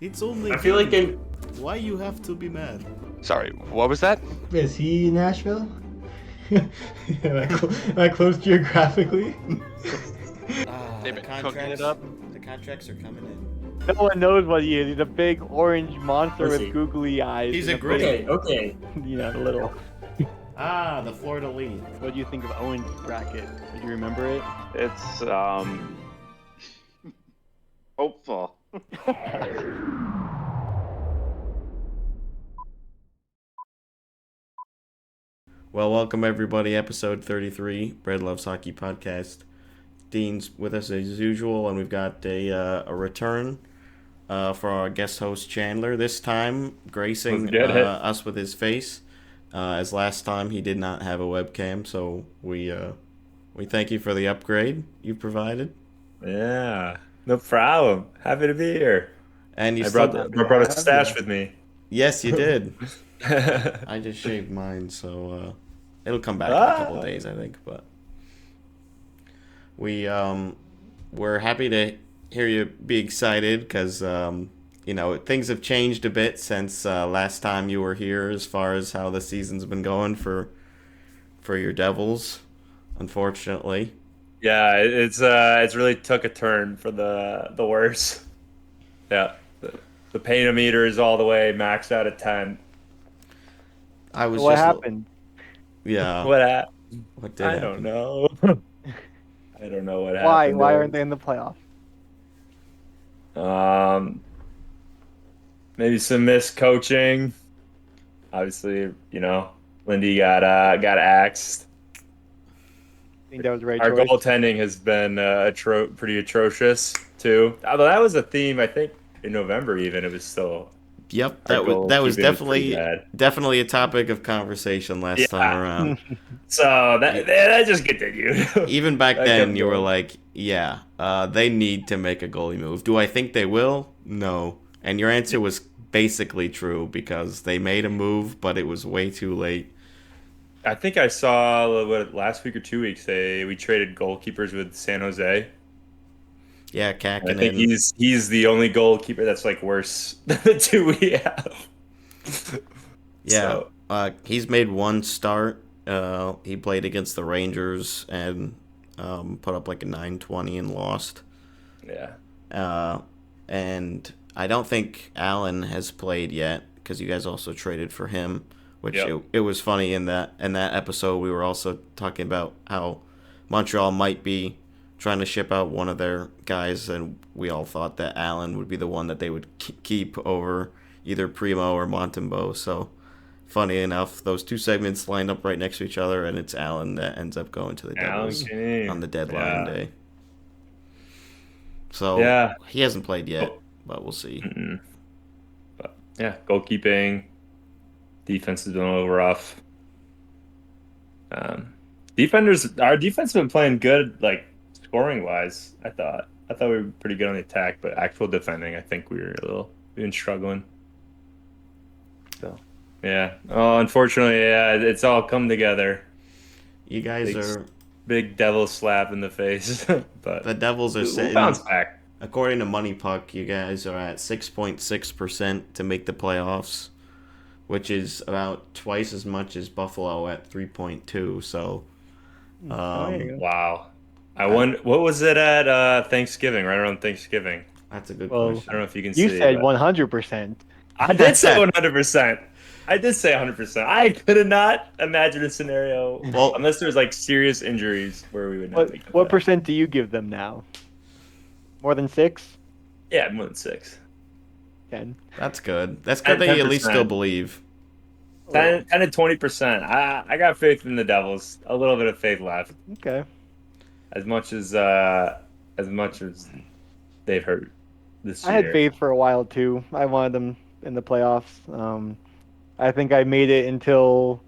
It's only. I feel like they. Why you have to be mad? Sorry, what was that? Is he in Nashville? am, am I close geographically? They've The been cooking it contracts. up. The contracts are coming in. No one knows what he is. He's a big orange monster What's with he? googly eyes. He's and a gritty. Okay. Little. The Florida lead. What do you think of Owen's bracket? Do you remember it? It's hopeful. Well, welcome everybody. Episode 33, Bread Loves Hockey podcast. Dean's with us as usual, and we've got a return for our guest host Chandler. This time, gracing us with his face. As last time, he did not have a webcam, so we thank you for the upgrade you provided. Yeah, no problem. Happy to be here. And you I still brought a stash with me. Yes, you did. I just shaved mine, so it'll come back in a couple of days, I think. But we're happy to hear you be excited because things have changed a bit since last time you were here, as far as how the season's been going for your Devils. Unfortunately, Yeah, it's really took a turn for the worse. Yeah, the pain meter is all the way maxed out at 10. What happened? Yeah. What happened? What did I happen? don't know. I don't know what happened. Why aren't they in the playoffs? Maybe some missed coaching. Obviously, Lindy got axed. I think that was right Our choice. goaltending has been pretty atrocious too. Although that was a theme, I think, in November. Even it was still. Yep, Our that was goalkeeping definitely a topic of conversation last time around. So that just continued. Even back That then, kept you were going. like, they need to make a goalie move. Do I think they will? No. And your answer was basically true because they made a move, but it was way too late. I think I saw last week or 2 weeks we traded goalkeepers with San Jose. Yeah, And I Kakinen. think he's the only goalkeeper that's like worse than the two we have. Yeah, So, he's made one start. He played against the Rangers and put up like a 920 and lost. yeah. And I don't think Allen has played yet because you guys also traded for him, which Yep. it was funny in that episode we were also talking about how Montreal might be trying to ship out one of their guys, and we all thought that Allen would be the one that they would keep over either Primo or Montembeault. So funny enough, those two segments lined up right next to each other, and it's Allen that ends up going to the Devils on the deadline day. So Yeah. he hasn't played yet, but we'll see. Mm-mm. But yeah, goalkeeping, defense has been a little rough. Our defense has been playing good, like scoring wise. I thought we were pretty good on the attack, but actual defending, I think we've been struggling. So yeah, unfortunately, yeah, it's all come together. You guys Big- are Big devil slap in the face, but the Devils are we'll sitting. bounce back. According to Money Puck, you guys are at 6.6% to make the playoffs, which is about twice as much as Buffalo at 3.2. So, There you go. Wow. I wonder what was it at Thanksgiving, right around Thanksgiving. that's a good Well, question. I don't know if you can see. You said but- 100%. I did say 100%. I did say 100%. I could not imagine a scenario, Well- unless there's like serious injuries, where we would not make the What playoffs. percent do you give them now? More than 6? Yeah, more than 6. 10? That's good. That's good that you at least 10%. still believe. 10 to 20%. I got faith in the Devils. A little bit of faith left. Okay. As much as they've hurt this I year. had faith for a while too. I wanted them in the playoffs. I think I made it until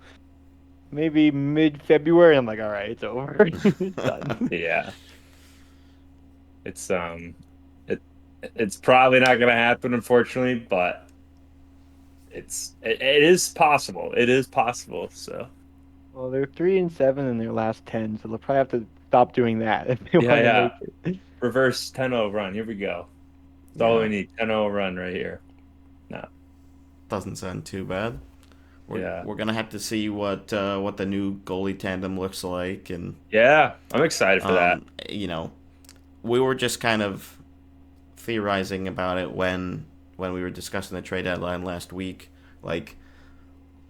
maybe mid-February. I'm like, all right, it's over. It's done. Yeah. It's probably not going to happen, unfortunately, but it is possible. It is possible. So Well, they're 3-7 in their last 10, so they'll probably have to stop doing that if they want to Yeah. make it. reverse 10-0 run. Here we go. That's all Yeah. we need. 10-0 run right here. No. Doesn't sound too bad. Yeah. We're gonna have to see what the new goalie tandem looks like, and Yeah. I'm excited for that. you know, we were just kind of theorizing about it when we were discussing the trade deadline last week, like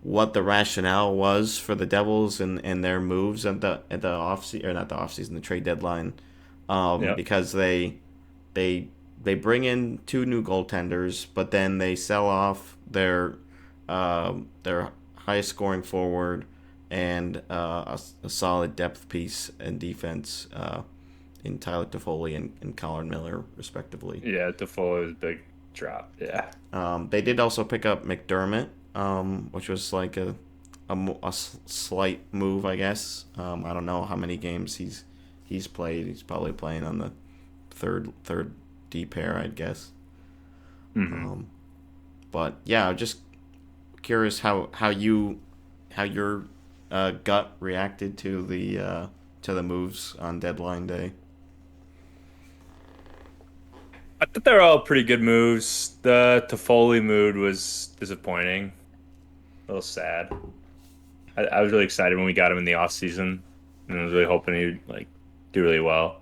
what the rationale was for the Devils and their moves at the off or not the off season, the trade deadline, Yep. because they they bring in two new goaltenders, but then they sell off their highest scoring forward and a solid depth piece and defense in Tyler Toffoli and Colin Miller, respectively. Yeah, DeFilippo is a big drop. Yeah. They did also pick up McDermott, which was like a slight move, I guess. I don't know how many games he's played. He's probably playing on the third D pair, I'd guess. Mm-hmm. But yeah, I'm just curious how your gut reacted to the moves on deadline day. I thought they were all pretty good moves. The Toffoli mood was disappointing. A little sad. I was really excited when we got him in the off season, and I was really hoping he'd like do really well.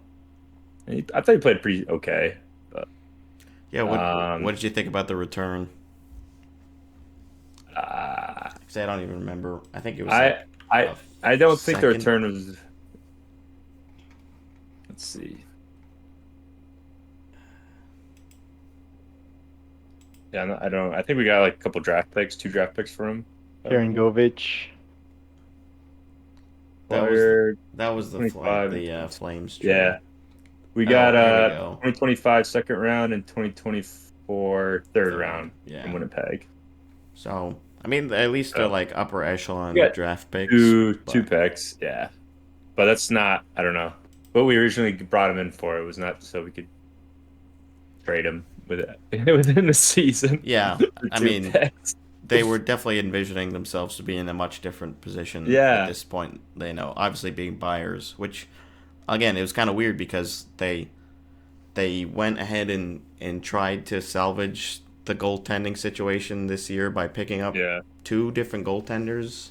And I thought he played pretty okay. But Yeah, what did you think about the return? Because I don't even remember. I think it was. I don't think the second. return was. Let's see. Yeah, I don't. I think we got like a couple draft picks, 2 draft picks for him. Aaron Govich. That was the 25. Flames trade. Yeah, we got there we go. 2025 second round and 2024 third round Yeah. in Winnipeg. So I mean, at least they're like upper echelon Yeah. draft picks. Two but- picks, yeah. But that's not. I don't know. What we originally brought him in for, it was not so we could trade him within the season. Yeah, for I 2 mean, picks. they were definitely envisioning themselves to be in a much different position Yeah. at this point. They know, obviously being buyers, which again, it was kind of weird because they went ahead and tried to salvage the goaltending situation this year by picking up Yeah. 2 different goaltenders.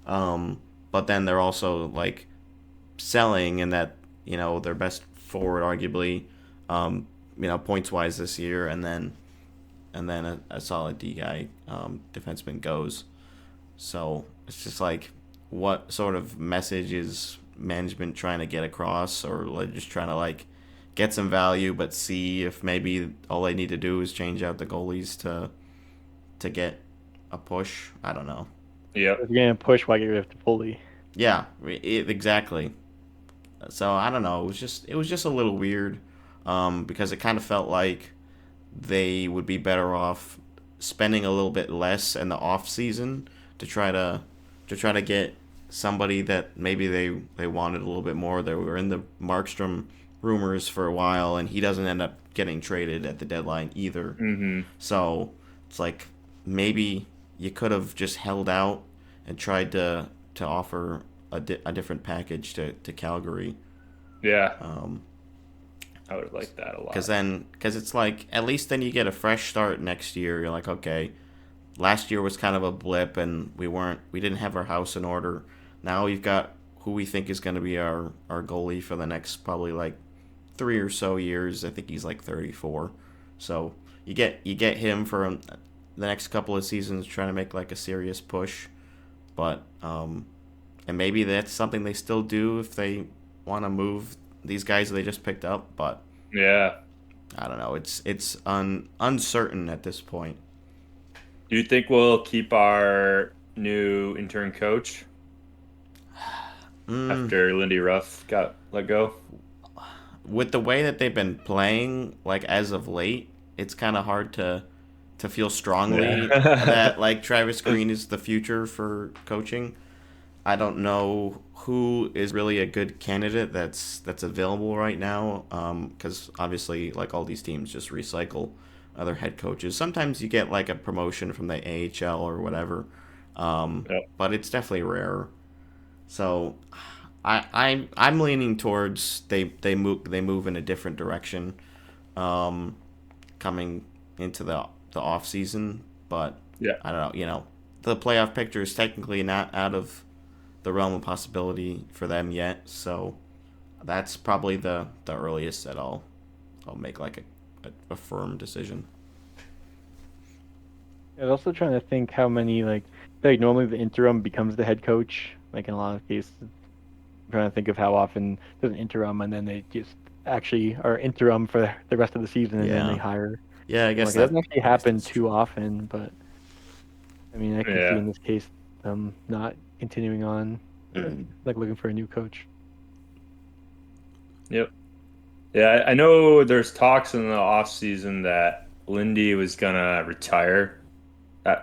But then they're also like selling in that, their best forward arguably, points wise this year, and then a solid D guy, defenseman goes. So it's just like, what sort of message is management trying to get across, or like just trying to like get some value, but see if maybe all they need to do is change out the goalies to get a push. I don't know. Yep. If you're gonna push, why get rid of Toffoli? Yeah, exactly. So I don't know. It was just a little weird, because it kind of felt like they would be better off spending a little bit less in the off season to try to get somebody that maybe they wanted a little bit more. They were in the Markstrom rumors for a while, and he doesn't end up getting traded at the deadline either. Mm-hmm. So it's like maybe you could have just held out and tried to offer a different package to Calgary. Yeah. I would have liked that a lot. Because it's like, at least then you get a fresh start next year. You're like, okay, last year was kind of a blip, and we didn't have our house in order. Now we've got who we think is going to be our goalie for the next probably like 3 or so years. I think he's like 34. So you get him for the next couple of seasons, trying to make like a serious push. But and maybe that's something they still do if they want to move these guys that they just picked up. But Yeah. I don't know. It's uncertain at this point. Do you think we'll keep our new intern coach after Lindy Ruff got let go? With the way that they've been playing, like as of late, it's kind of hard to feel strongly that like Travis Green is the future for coaching. I don't know who is really a good candidate that's available right now, because obviously like all these teams just recycle other head coaches. Sometimes you get like a promotion from the AHL or whatever, but it's definitely rare. So I'm leaning towards they move in a different direction, because coming into the off season, but Yeah. I don't know. The playoff picture is technically not out of the realm of possibility for them yet, so that's probably the earliest that I'll make like a firm decision. I was also trying to think how many like normally the interim becomes the head coach. Like in a lot of cases, I'm trying to think of how often there's an interim and then they just actually are interim for the rest of the season and then Yeah. they hire. Yeah, I guess Like, it doesn't actually I guess happen that's too true. often, but I mean, I can see Yeah. in this case them not continuing on, like looking for a new coach. Yep. Yeah, I know there's talks in the off season that Lindy was gonna retire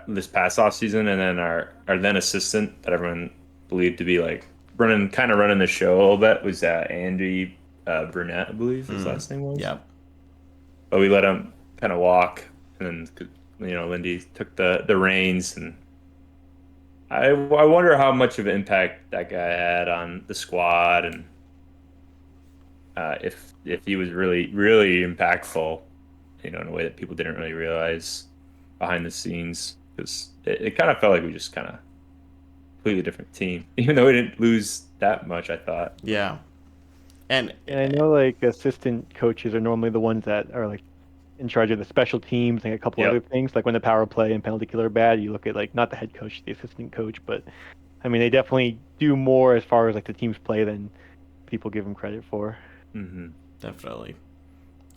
this past off season, and then our then assistant that everyone believed to be like running the show a little bit was Andy Burnett, I believe his last name was. Yep. But we let him kind of walk, and then Lindy took the reins, and I wonder how much of an impact that guy had on the squad, and if he was really impactful, in a way that people didn't really realize behind the scenes, because it kind of felt like we just kind of completely different team, even though we didn't lose that much. I thought. Yeah. And And I know like assistant coaches are normally the ones that are like in charge of the special teams and a couple Yep. other things. Like when the power play and penalty kill are bad, you look at like not the head coach, the assistant coach, but I mean they definitely do more as far as like the teams play than people give them credit for. Mm-hmm. definitely.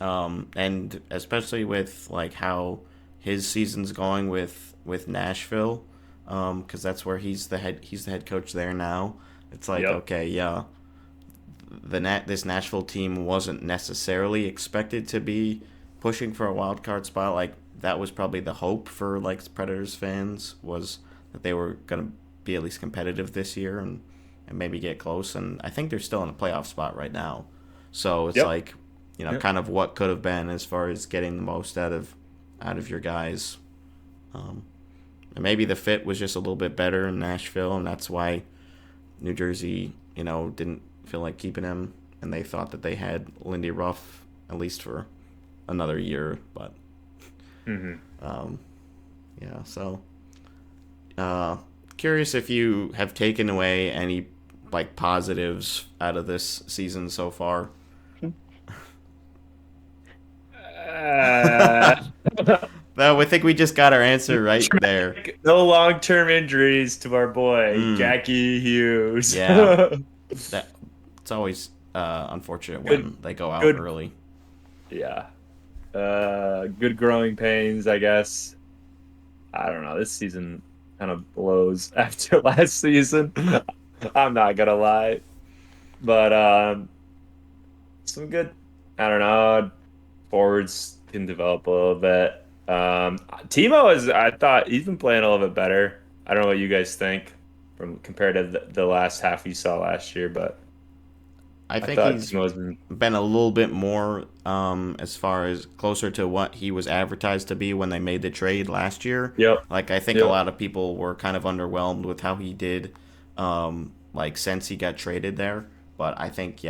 And especially with like how his season's going with Nashville, because that's where he's the head coach there now. It's like, Yep. okay, yeah, this Nashville team wasn't necessarily expected to be pushing for a wild card spot. Like that was probably the hope for like Predators fans, was that they were gonna be at least competitive this year and maybe get close. And I think they're still in a playoff spot right now. So it's Yep. like, Yep. kind of what could have been as far as getting the most out of your guys. And maybe the fit was just a little bit better in Nashville, and that's why New Jersey, didn't feel like keeping him, and they thought that they had Lindy Ruff at least for another year. But Mm-hmm. yeah, so curious if you have taken away any like positives out of this season so far. No, I think we just got our answer right there. No long-term injuries to our boy Mm. Jackie Hughes. Yeah. That it's always unfortunate when Good- they go out good. early. Yeah. Good growing pains, I guess. I don't know. This season kind of blows after last season. I'm not gonna lie, but some good. I don't know. Forwards can develop a little bit. Timo I thought he's been playing a little bit better. I don't know what you guys think from compared to the last half you saw last year, but I think thought he's Timo's been. been a little bit more as far as closer to what he was advertised to be when they made the trade last year. Yep. Like I think Yep. a lot of people were kind of underwhelmed with how he did like since he got traded there. But I think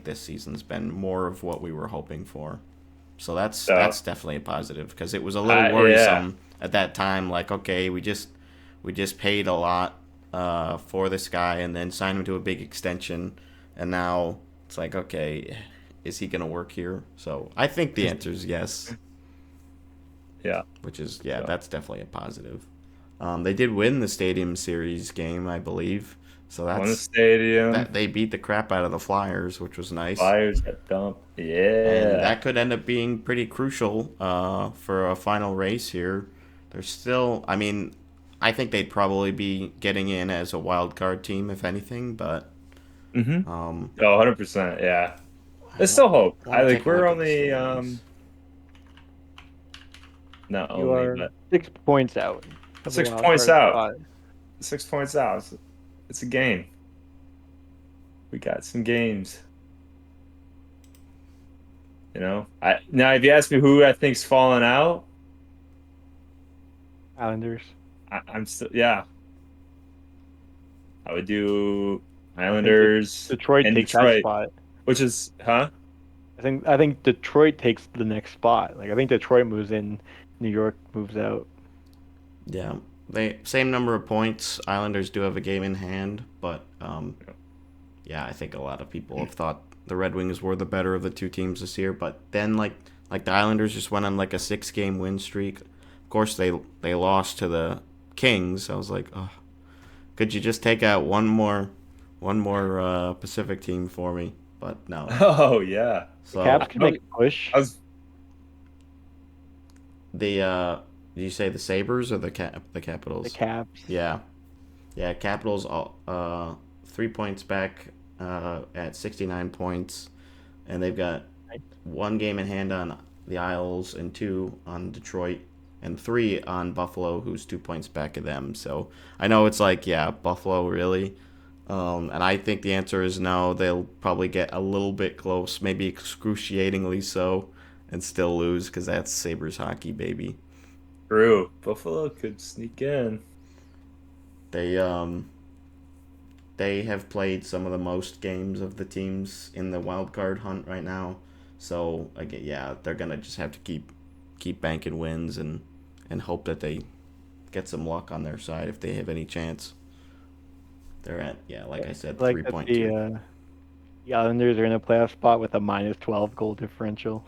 this season's been more of what we were hoping for. So that's definitely a positive, because it was a little worrisome at that time. Like, okay, we just paid a lot for this guy and then signed him to a big extension, and now it's like, okay, is he gonna work here? So I think the answer is yes. Yeah. Which is that's definitely a positive. They did win the Stadium Series game, I believe. So Won the that's stadium. they beat the crap out of the Flyers, which was nice. Flyers got dumped. And Yeah. that could end up being pretty crucial for a final race here. There's still, I mean, I think they'd probably be getting in as a wild card team, if anything, but Mm-hmm. um, 100%. Yeah. There's still hope. wanna take a We're look at the only standings. not You only, are but 6 points out. of the 6 wild points card out. spot. 6 points out. It's a game. We got some games. Now if you ask me who I think's falling out, Islanders. I'm still I would do Islanders Detroit and takes that Detroit, spot. which is I think Detroit takes the next spot. Like I think Detroit moves in, New York moves out. Yeah, they same number of points. Islanders do have a game in hand, but yeah, I think a lot of people have thought the Red Wings were the better of the two teams this year. But then like the Islanders just went on like a 6-game win streak. Of course they lost to the Kings. I was like, oh, could you just take out one more Pacific team for me? But no. Oh yeah. So Caps can make a push. I was did you say the Sabres or the Capitals? The Caps. Yeah. Yeah, Capitals 3 points back at 69 points, and they've got 1 game in hand on the Isles and 2 on Detroit and 3 on Buffalo, who's 2 points back of them. So I know it's like, yeah, Buffalo really. And I think the answer is no. They'll probably get a little bit close, maybe excruciatingly so, and still lose because that's Sabres hockey, baby. true. Buffalo could sneak in. They have played some of the most games of the teams in the wild card hunt right now. So again, yeah, they're gonna just have to keep banking wins and hope that they get some luck on their side if they have any chance. They're at, yeah, like I said, Like 3.2. the Islanders are in a playoff spot with a -12 goal differential.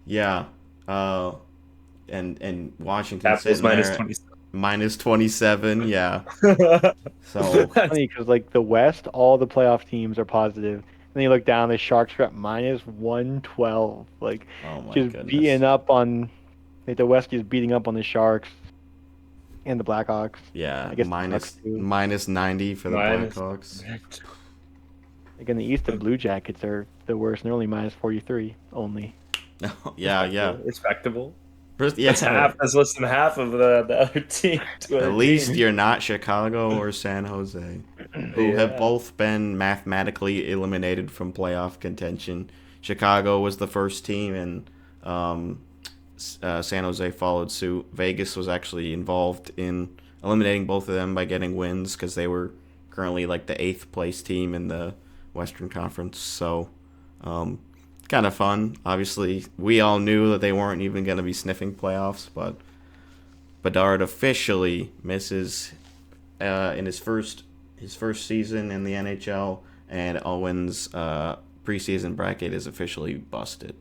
Yeah, and Washington Capitals sitting minus there 20. -27. Yeah, so Funny because like the West, all the playoff teams are positive. And then you look down, the Sharks are at -112. Like oh my just goodness. beating up on, like the West is beating up on the Sharks and the Blackhawks. Yeah, I guess minus 90 for the Minus- Blackhawks. Like in the East, the Blue Jackets are the worst, and they're only -43 only. Yeah. Respectable. First, That's half. That's less than half of the other team. At least you're not Chicago or San Jose, who have both been mathematically eliminated from playoff contention. Chicago was the first team, and San Jose followed suit. Vegas was actually involved in eliminating both of them by getting wins because they were currently like the 8th place team in the Western Conference. So, kind of fun. Obviously, we all knew that they weren't even going to be sniffing playoffs, but Bedard officially misses in his first season in the NHL, and Owen's preseason bracket is officially busted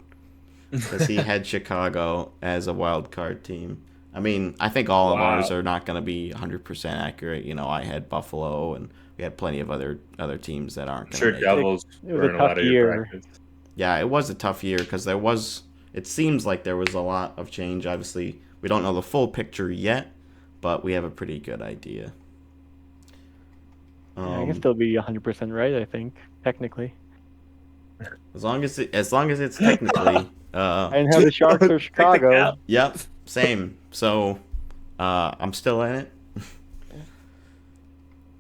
because he had Chicago as a wild card team. I mean, I think all of ours are not going to be 100% accurate. You know, I had Buffalo, and we had plenty of other teams that aren't going to Sure, make Devils. It was were a in tough lot of your year. brackets. Yeah, it was a tough year because it seems like there was a lot of change. Obviously, we don't know the full picture yet, but we have a pretty good idea. Yeah, I can still be 100% right. I think technically. As long as it's technically, I didn't have the Sharks or Chicago. yep, same. So, I'm still in it.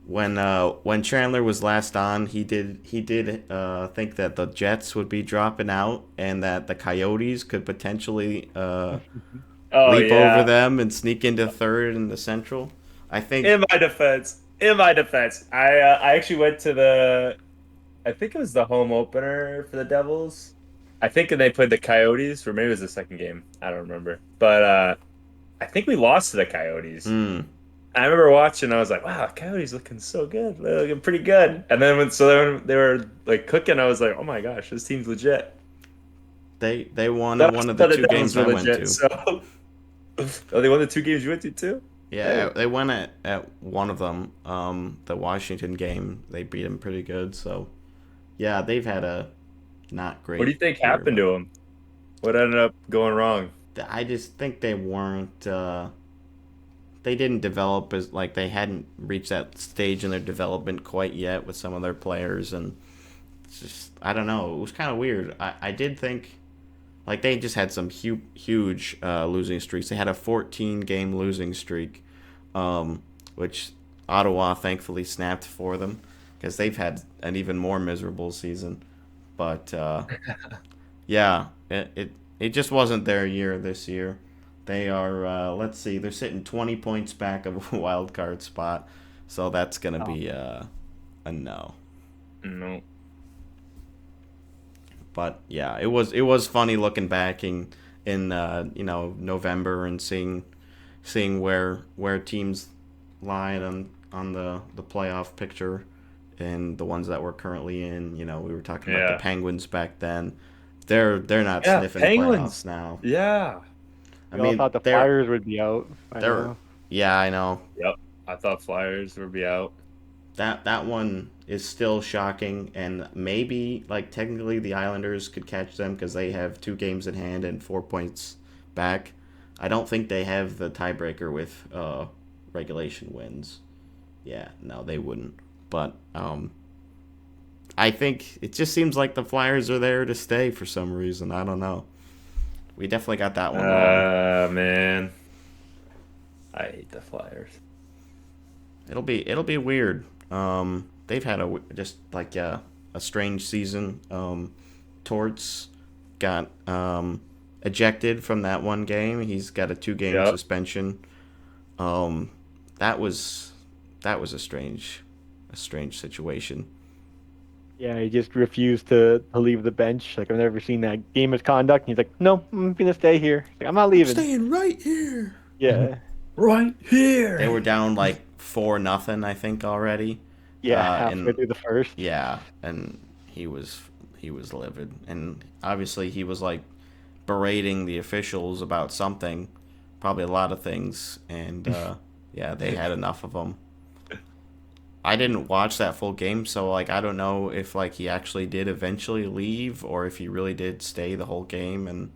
When Chandler was last on, he did think that the Jets would be dropping out and that the Coyotes could potentially leap over them and sneak into third in the Central. I think In my defense, I actually went to I think it was the home opener for the Devils. I think they played the Coyotes, or maybe it was the second game. I don't remember. But I think we lost to the Coyotes. I remember watching. I was like, "Wow, Coyotes looking so good. They're looking pretty good." And then when they were like cooking, I was like, "Oh my gosh, this team's legit." they won That one of the two Devils games were I went legit, to. So... Oh, they won the 2 games you went to too? Yeah, they won at one of them. The Washington game, they beat them pretty good. So, yeah, they've had a not great. What do you think year. happened to them? What ended up going wrong? I just think they weren't. They didn't develop as like they hadn't reached that stage in their development quite yet with some of their players, and it's just I don't know. It was kind of weird. I did think. Like, they just had some huge losing streaks. They had a 14-game losing streak, which Ottawa thankfully snapped for them because they've had an even more miserable season. But, yeah, it just wasn't their year this year. They are, let's see, they're sitting 20 points back of a wild card spot. So that's going to be a no. No. But yeah, it was funny looking back in November and seeing where teams lie on the playoff picture and the ones that we're currently in. We were talking about the Yeah. Penguins back then. They're not Yeah, sniffing Penguins. playoffs now. Yeah. I We all mean, thought the they're Flyers would be out by they're now. yeah, I know. Yep. I thought Flyers would be out. That one is still shocking, and maybe like technically the Islanders could catch them because they have 2 games in hand and 4 points back. I don't think they have the tiebreaker with regulation wins. Yeah, no, they wouldn't. But I think it just seems like the Flyers are there to stay for some reason. I don't know. We definitely got that one wrong. Man. I hate the Flyers. It'll be weird. They've had just like a strange season. Torts got ejected from that one game. He's got a 2-game suspension. That was a strange situation. Yeah, he just refused to leave the bench. Like, I've never seen that game misconduct. And he's like, no, I'm going to stay here. Like, I'm not leaving. Staying right here. Yeah. Right here. They were down like 4-0, I think, already. Yeah, halfway through the first. Yeah, and he was livid, and obviously he was like berating the officials about something, probably a lot of things, and yeah, they had enough of him. I didn't watch that full game, so like I don't know if like he actually did eventually leave or if he really did stay the whole game, and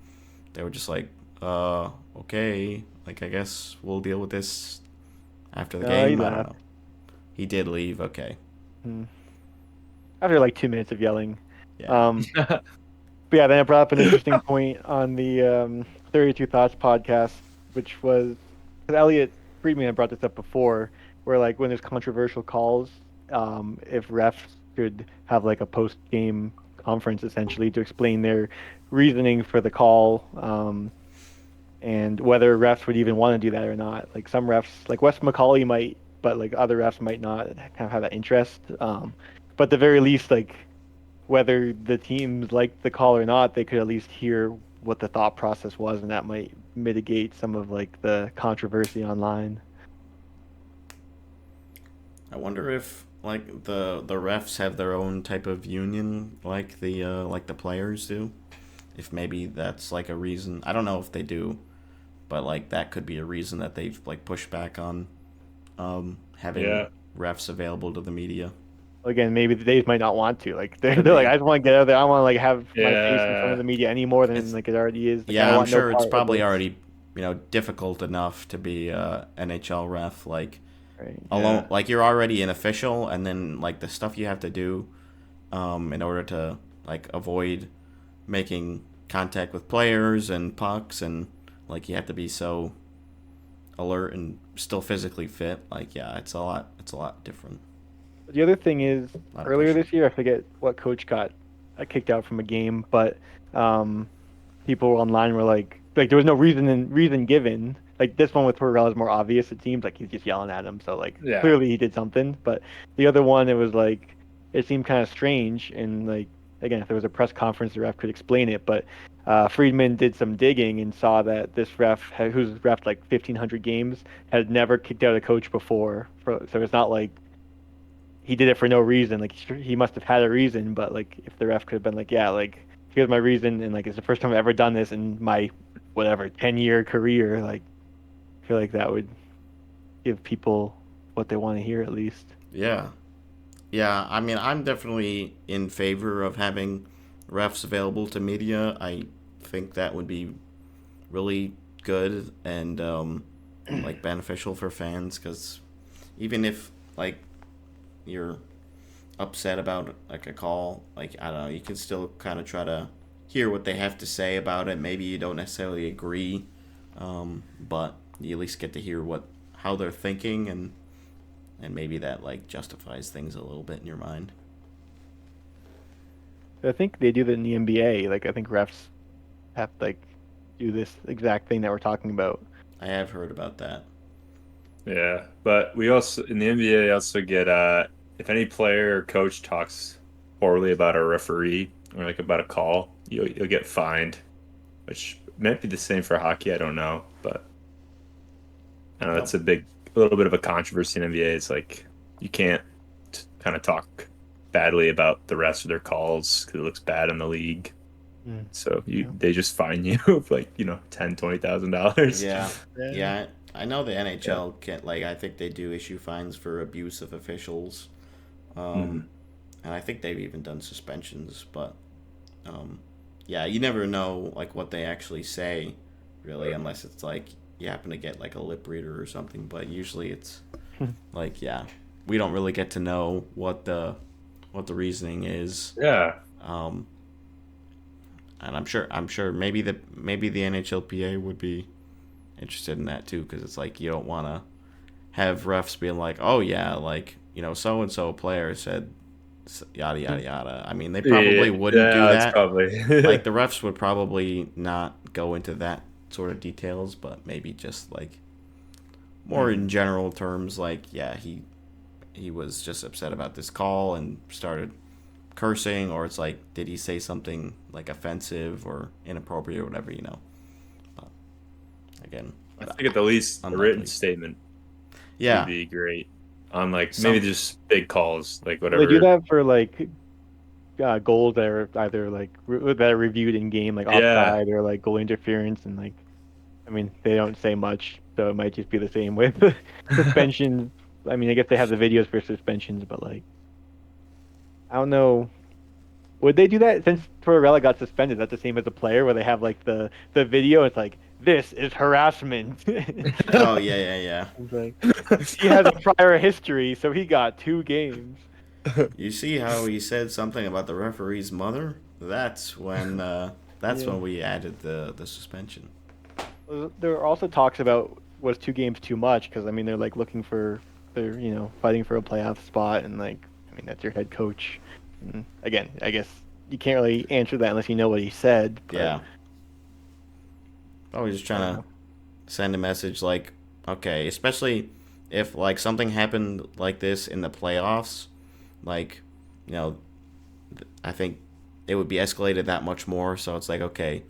they were just like, okay, like I guess we'll deal with this after the game. I don't know. He did leave. Okay. After like 2 minutes of yelling. Yeah. But yeah, then I brought up an interesting point on the 32 Thoughts podcast, which was because Elliot Friedman had brought this up before, where like when there's controversial calls, if refs could have like a post-game conference essentially to explain their reasoning for the call, and whether refs would even want to do that or not. Like some refs, like Wes McCauley might, but like other refs might not kind of have that interest. But at the very least, like whether the teams liked the call or not, they could at least hear what the thought process was, and that might mitigate some of like the controversy online. I wonder if like the refs have their own type of union like the players do. If maybe that's like a reason. I don't know if they do, but like that could be a reason that they've like pushed back on having refs available to the media. Again, maybe the might not want to. Like they're like, I just want to get out of there. I don't want to like have my face in front of the media any more than like it already is. Like, yeah, I'm sure it's probably already difficult enough to be a NHL ref. Like alone, like you're already an official, and then like the stuff you have to do, in order to like avoid making contact with players and pucks, and like you have to be so alert and still physically fit. Like it's a lot different. The other thing is, earlier this year, I forget what coach got kicked out from a game, but people online were like there was no reason given. Like this one with Tortorella is more obvious. It seems like he's just yelling at him, so like clearly he did something. But the other one, it was like it seemed kind of strange, and like again, if there was a press conference, the ref could explain it. But Friedman did some digging and saw that this ref, who's refed like 1,500 games, had never kicked out a coach before. So it's not like he did it for no reason. Like he must have had a reason, but like if the ref could have been like, yeah, like here's my reason, and like it's the first time I've ever done this in my 10-year career, like I feel like that would give people what they want to hear at least. Yeah. I mean, I'm definitely in favor of having refs available to media. I think that would be really good and like beneficial for fans, because even if like you're upset about like a call, like I don't know, you can still kind of try to hear what they have to say about it. Maybe you don't necessarily agree, but you at least get to hear how they're thinking, and maybe that like justifies things a little bit in your mind. I think they do that in the NBA. Like I think refs have to like do this exact thing that we're talking about. I have heard about that. Yeah, but we also in the NBA also get if any player or coach talks poorly about a referee or like about a call, you'll get fined, which might be the same for hockey. I don't know, but I know that's a little bit of a controversy in NBA. It's like you can't kind of talk badly about the rest of their calls because it looks bad in the league. So they just fine you like $10,000-$20,000. Yeah. I know the NHL can't, like, I think they do issue fines for abuse of officials, and I think they've even done suspensions. But yeah, you never know like what they actually say, really, unless it's like you happen to get like a lip reader or something. But usually it's like, yeah, we don't really get to know what the reasoning is. Yeah. And I'm sure maybe the NHLPA would be interested in that too, because it's like you don't want to have refs being like, oh yeah, like, so and so player said yada yada yada. I mean, they probably wouldn't do that. Probably Like the refs would probably not go into that sort of details, but maybe just like more in general terms, like, yeah, he was just upset about this call and started cursing, or it's like, did he say something like offensive or inappropriate or whatever, But again, I think at the least a written statement would be great. On like maybe just big calls, like whatever. They do that for like goals that are either like that are reviewed in game, like offside or like goal interference, and like, I mean, they don't say much, so it might just be the same with suspensions. I mean, I guess they have the videos for suspensions, but like, I don't know. Would they do that since Tortorella got suspended? That's the same as a player where they have like the video. It's like, this is harassment. Oh yeah. It's like, he has a prior history, so he got 2 games. You see how he said something about the referee's mother? That's when when we added the suspension. There are also talks about, was 2 games too much? Because I mean, they're like looking for, they're fighting for a playoff spot, and like, I mean, that's your head coach. And again, I guess you can't really answer that unless you know what he said. But, yeah. Probably just trying to send a message like, okay, especially if like something happened like this in the playoffs, like, I think it would be escalated that much more. So it's like, okay,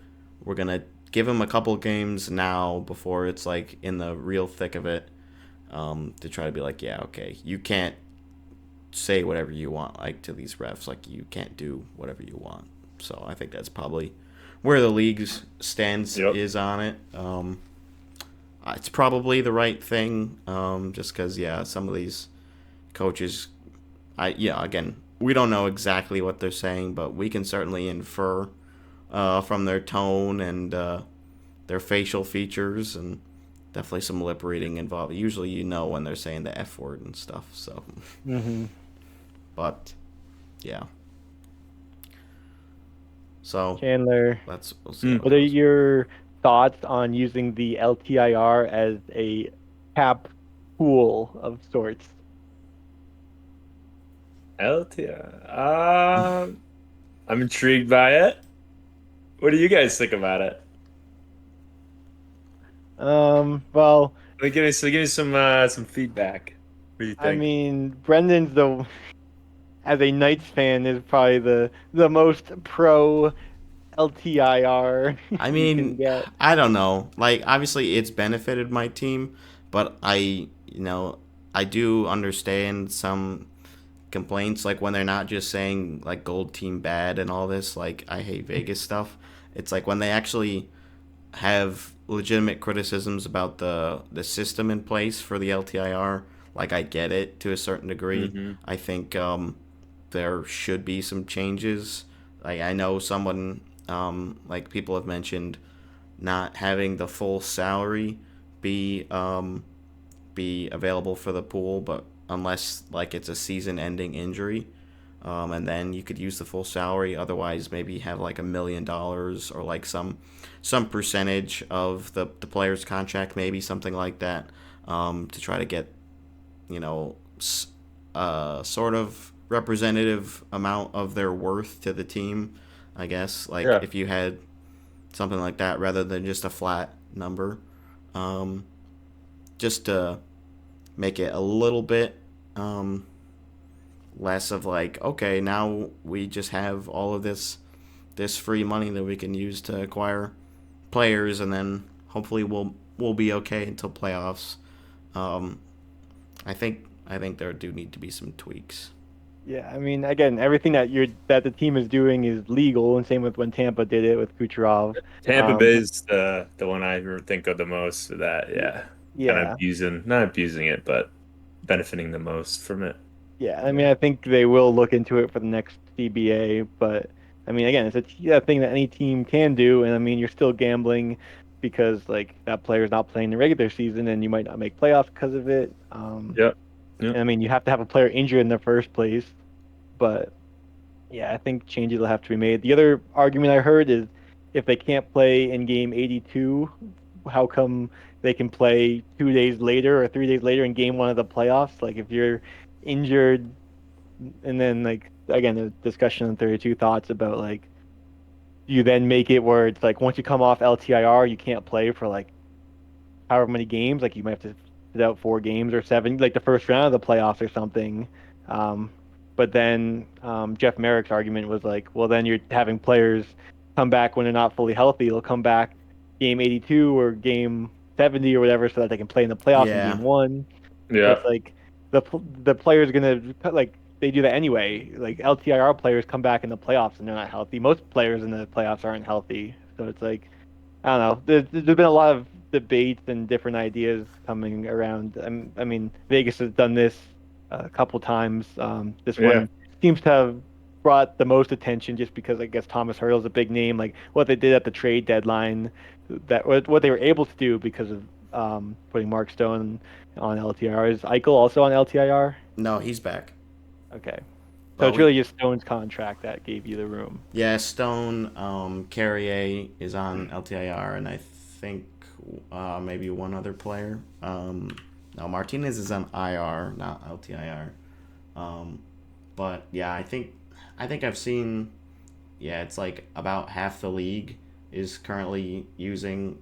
we're gonna give him a couple games now before it's like in the real thick of it, to try to be like, yeah, okay, you can't say whatever you want, like, to these refs, like, you can't do whatever you want. So I think that's probably where the league's stance is on it. It's probably the right thing, just because, some of these coaches, again, we don't know exactly what they're saying, but we can certainly infer from their tone and their facial features, and definitely some lip reading involved. Usually when they're saying the F word and stuff, so. But, yeah. So, Chandler, we'll see what are your thoughts on using the LTIR as a cap pool of sorts? LTIR. I'm intrigued by it. What do you guys think about it? Well, give me some feedback. What do you think? I mean, Brendan's as a Knights fan, is probably the most pro LTIR. I mean, I don't know. Like, obviously, it's benefited my team, but I do understand some complaints, like when they're not just saying like gold team bad and all this, like, I hate Vegas stuff. It's like when they actually have legitimate criticisms about the system in place for the LTIR. Like, I get it to a certain degree. I think there should be some changes. Like, I know someone, like, people have mentioned not having the full salary be available for the pool, but unless like it's a season-ending injury, and then you could use the full salary. Otherwise, maybe have like $1 million or like some percentage of the player's contract, maybe something like that, to try to get sort of representative amount of their worth to the team, I guess. Like, if you had something like that rather than just a flat number, just to make it a little bit less of like, okay, now we just have all of this this free money that we can use to acquire players, and then hopefully we'll be okay until playoffs. Um, I think there do need to be some tweaks. Yeah, I mean, again, everything that the team is doing is legal, and same with when Tampa did it with Kucherov. Tampa Bay is the one I think of the most for that. Yeah, kind of Yeah, not abusing it, but benefiting the most from it. yeah. I mean, I think they will look into it for the next CBA, but I mean, again, it's a thing that any team can do, and I mean, you're still gambling because like that player's not playing the regular season, and you might not make playoffs because of it. Yep. And I mean, you have to have a player injured in the first place, but yeah, I think changes will have to be made. The other argument I heard is if they can't play in game 82, how come they can play 2 days later or 3 days later in game one of the playoffs? Like if you're injured, and then like again, the discussion on 32 thoughts about like you then make it where it's like once you come off LTIR, you can't play for like however many games. Like you might have to sit out 4 games or 7, like the first round of the playoffs or something. Um, but then Jeff Merrick's argument was like, well, then you're having players come back when they're not fully healthy. They'll come back game 82 or game 70 or whatever, so that they can play in the playoffs in Yeah. game one. So Yeah. it's like the players gonna like they do that anyway. Like LTIR players come back in the playoffs and they're not healthy. Most players in the playoffs aren't healthy. So it's like I don't know. There's been a lot of debates and different ideas coming around. I mean, Vegas has done this a couple times. This Yeah. one seems to have brought the most attention just because I guess Thomas Hurdle's a big name. Like what they did at the trade deadline, that what they were able to do because of putting Mark Stone on LTIR. Is Eichel also on LTIR? No, he's back. Okay. So Well, it's really just Stone's contract that gave you the room. Yeah, Stone, Carrier is on LTIR, and I think maybe one other player. No, Martinez is on IR, not LTIR. But yeah, I think I've seen. Yeah, it's like about half the league is currently using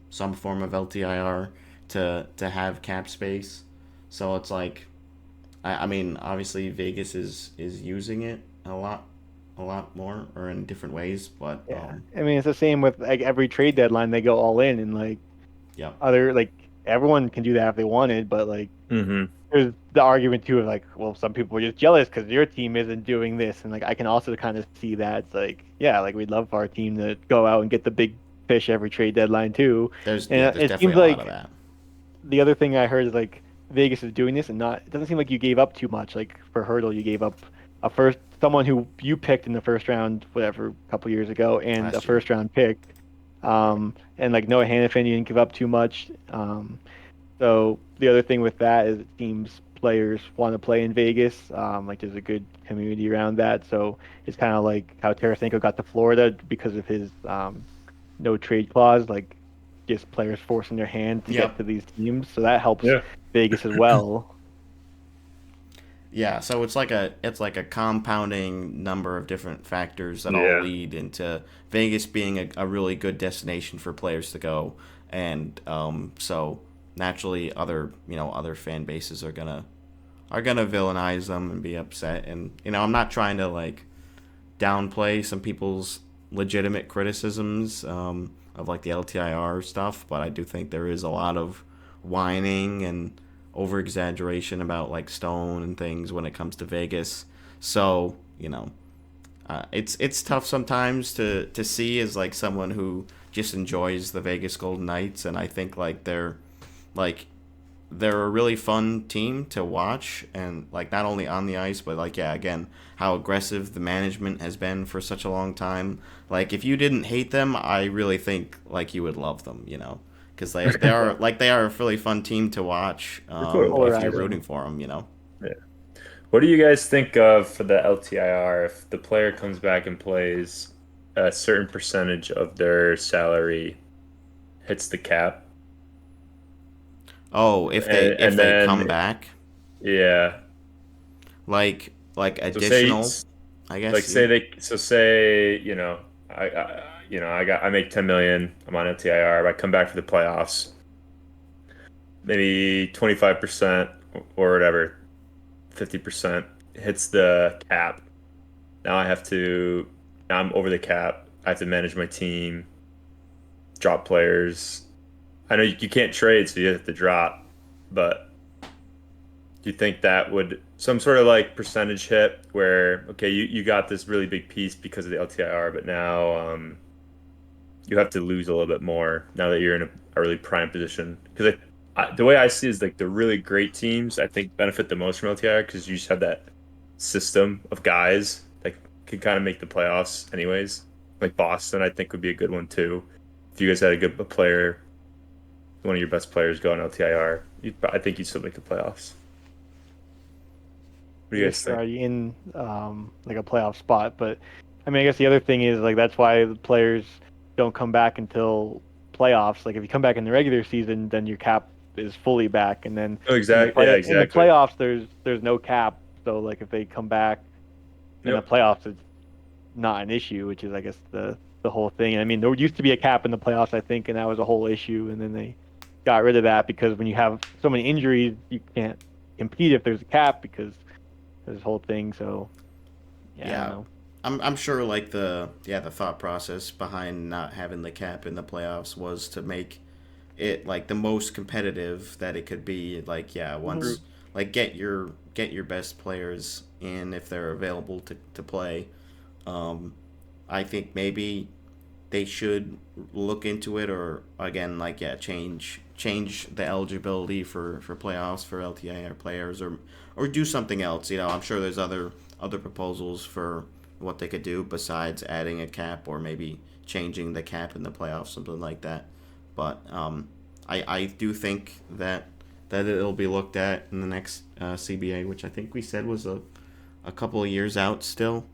some form of LTIR to have cap space. So it's like, I mean, obviously Vegas is using it a lot more or in different ways, but Yeah. I mean, it's the same with like every trade deadline. They go all in, and like yeah, other like everyone can do that if they wanted, but like Mm-hmm. there's the argument too of like, well, some people are just jealous because your team isn't doing this, and like I can also kind of see that it's like, yeah, like we'd love for our team to go out and get the big fish every trade deadline too. there's And there's it definitely seems a lot of like that. the other thing I heard is like Vegas is doing this, and not it doesn't seem like you gave up too much. Like for Hurdle, you gave up a first someone who you picked in the first round, whatever, a couple years ago, and a Last year. first round pick. And like Noah Hannafin, you didn't give up too much. So the other thing with that is it seems players want to play in Vegas. Like there's a good community around that. So it's kind of like how Tarasenko got to Florida because of his no trade clause. Like just players forcing their hand to Yep. get to these teams. So that helps Yeah. Vegas as well. Yeah, so it's like a compounding number of different factors that Yeah. all lead into Vegas being a really good destination for players to go, and so naturally other fan bases are gonna villainize them and be upset, and I'm not trying to like downplay some people's legitimate criticisms of like the LTIR stuff, but I do think there is a lot of whining and over exaggeration about like Stone and things when it comes to Vegas. So it's tough sometimes to see as like someone who just enjoys the Vegas Golden Knights, and I think like they're a really fun team to watch, and like not only on the ice but like yeah, again, how aggressive the management has been for such a long time. Like if you didn't hate them, I really think like you would love them, because they are like they are a really fun team to watch if you're Polarizing. rooting for them. Yeah. What do you guys think of for the LTIR if the player comes back and plays a certain percentage of their salary hits the cap? Oh, if they And then come back, yeah. like So additional, I guess. like say I make 10 million. I'm on LTIR. I come back for the playoffs. Maybe 25% or whatever, 50% hits the cap. Now I have to I'm over the cap. I have to manage my team, drop players. I know you can't trade, so you have to drop. But do you think that would some sort of like percentage hit where okay, you got this really big piece because of the LTIR, but now you have to lose a little bit more now that you're in a really prime position? Because the way I see it is like the really great teams I think benefit the most from LTIR because you just have that system of guys that can kind of make the playoffs anyways. Like Boston, I think would be a good one too. If you guys had a player, one of your best players go on LTIR, I think you'd still make the playoffs. What do you guys Yes, are think? you in like a playoff spot? But I mean, I guess the other thing is like that's why the players don't come back until playoffs. Like if you come back in the regular season, then your cap is fully back, and then Oh, exactly. Yeah, in the exactly. playoffs, there's no cap. So like if they come back in the Yep. playoffs, it's not an issue, which is I guess the whole thing. I mean, there used to be a cap in the playoffs, I think, and that was a whole issue, and then they got rid of that because when you have so many injuries, you can't compete if there's a cap because this whole thing. So yeah, I don't Yeah, know. I'm sure like the thought process behind not having the cap in the playoffs was to make it like the most competitive that it could be. Like yeah, Mhm. once like get your best players in if they're available to play. Um, I think maybe they should look into it or again like yeah change the eligibility for playoffs for LTIR players or do something else. You know, I'm sure there's other proposals for what they could do besides adding a cap or maybe changing the cap in the playoffs, something like that. But I do think that it'll be looked at in the next CBA, which I think we said was a couple of years out still.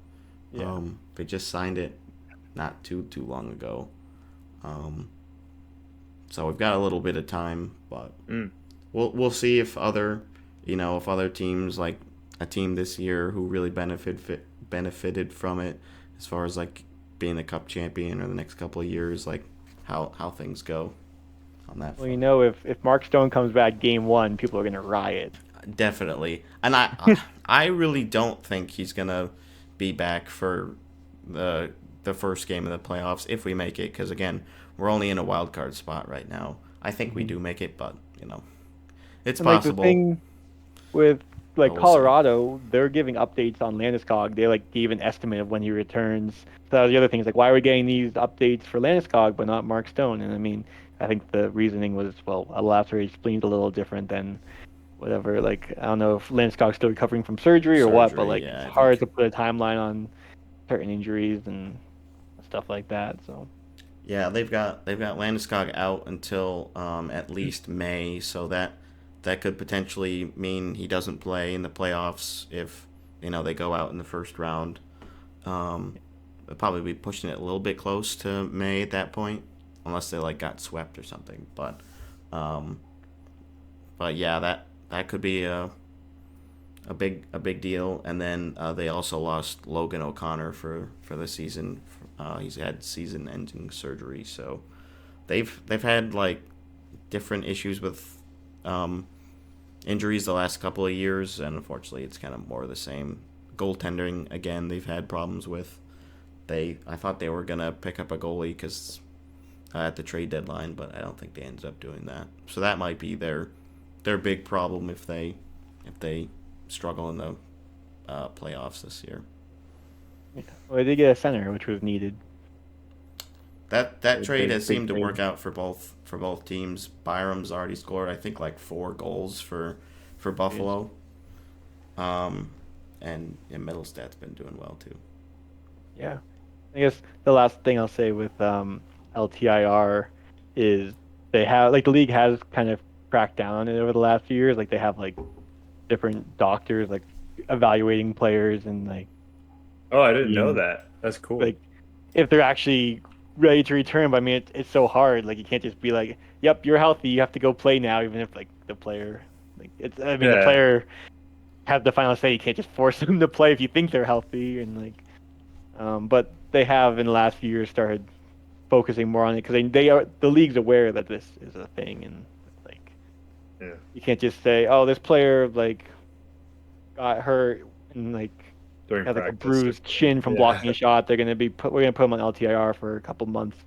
Yeah. They just signed it not too long ago. Um, so we've got a little bit of time, but Mm. we'll see if other if other teams like a team this year who really benefited from it as far as like being the cup champion or the next couple of years like how things go on that Well, you front. know, if Mark Stone comes back game one, people are gonna riot. Definitely, and I really don't think he's gonna be back for the first game of the playoffs if we make it because again we're only in a wild card spot right now. I think we Mhm. do make it, but it's And like the possible, thing with but like we'll see. Colorado, they're giving updates on Landeskog. They like gave an estimate of when he returns. So that was the other thing. Is like, why are we getting these updates for Landeskog but not Mark Stone? And I mean, I think the reasoning was well, a lacerated spleen's a little different than whatever. Like, I don't know if Landeskog's still recovering from surgery or what, but Surgery, like, yeah, it's I hard think. to put a timeline on certain injuries and stuff like that. So Yeah, they've got Landeskog out until at least May, so that could potentially mean he doesn't play in the playoffs if they go out in the first round. They'll probably be pushing it a little bit close to May at that point, unless they like got swept or something. Um, but yeah, that could be a big deal. And then they also lost Logan O'Connor for the season. He's had season-ending surgery, so they've had like different issues with um, injuries the last couple of years, and unfortunately, it's kind of more of the same. Goaltending again, they've had problems with. I thought they were gonna pick up a goalie because at the trade deadline, but I don't think they ended up doing that. So that might be their big problem if they struggle in the playoffs this year. yeah, well, they did get a center, which was needed. That A trade has big seemed to trade. work out for both teams. Byram's already scored I think like 4 goals for Yes. Buffalo. Um, and Middlestad's been doing well too. Yeah. I guess the last thing I'll say with LTIR is they have like the league has kind of cracked down on it over the last few years. Like they have like different doctors like evaluating players and like Oh, I didn't know seeing that. That's cool. like if they're actually ready to return. But I mean, it's so hard. Like you can't just be like, "Yep, you're healthy. You have to go play now," even if like the player like it's. I mean, the Yeah. player has the final say. You can't just force them to play if you think they're healthy and like. But they have in the last few years started focusing more on it because they are the league's aware that this is a thing and like Yeah. you can't just say, "Oh, this player like got hurt," and like during has like a practice. bruised chin from Yeah. blocking a shot. We're gonna put him on LTIR for a couple months,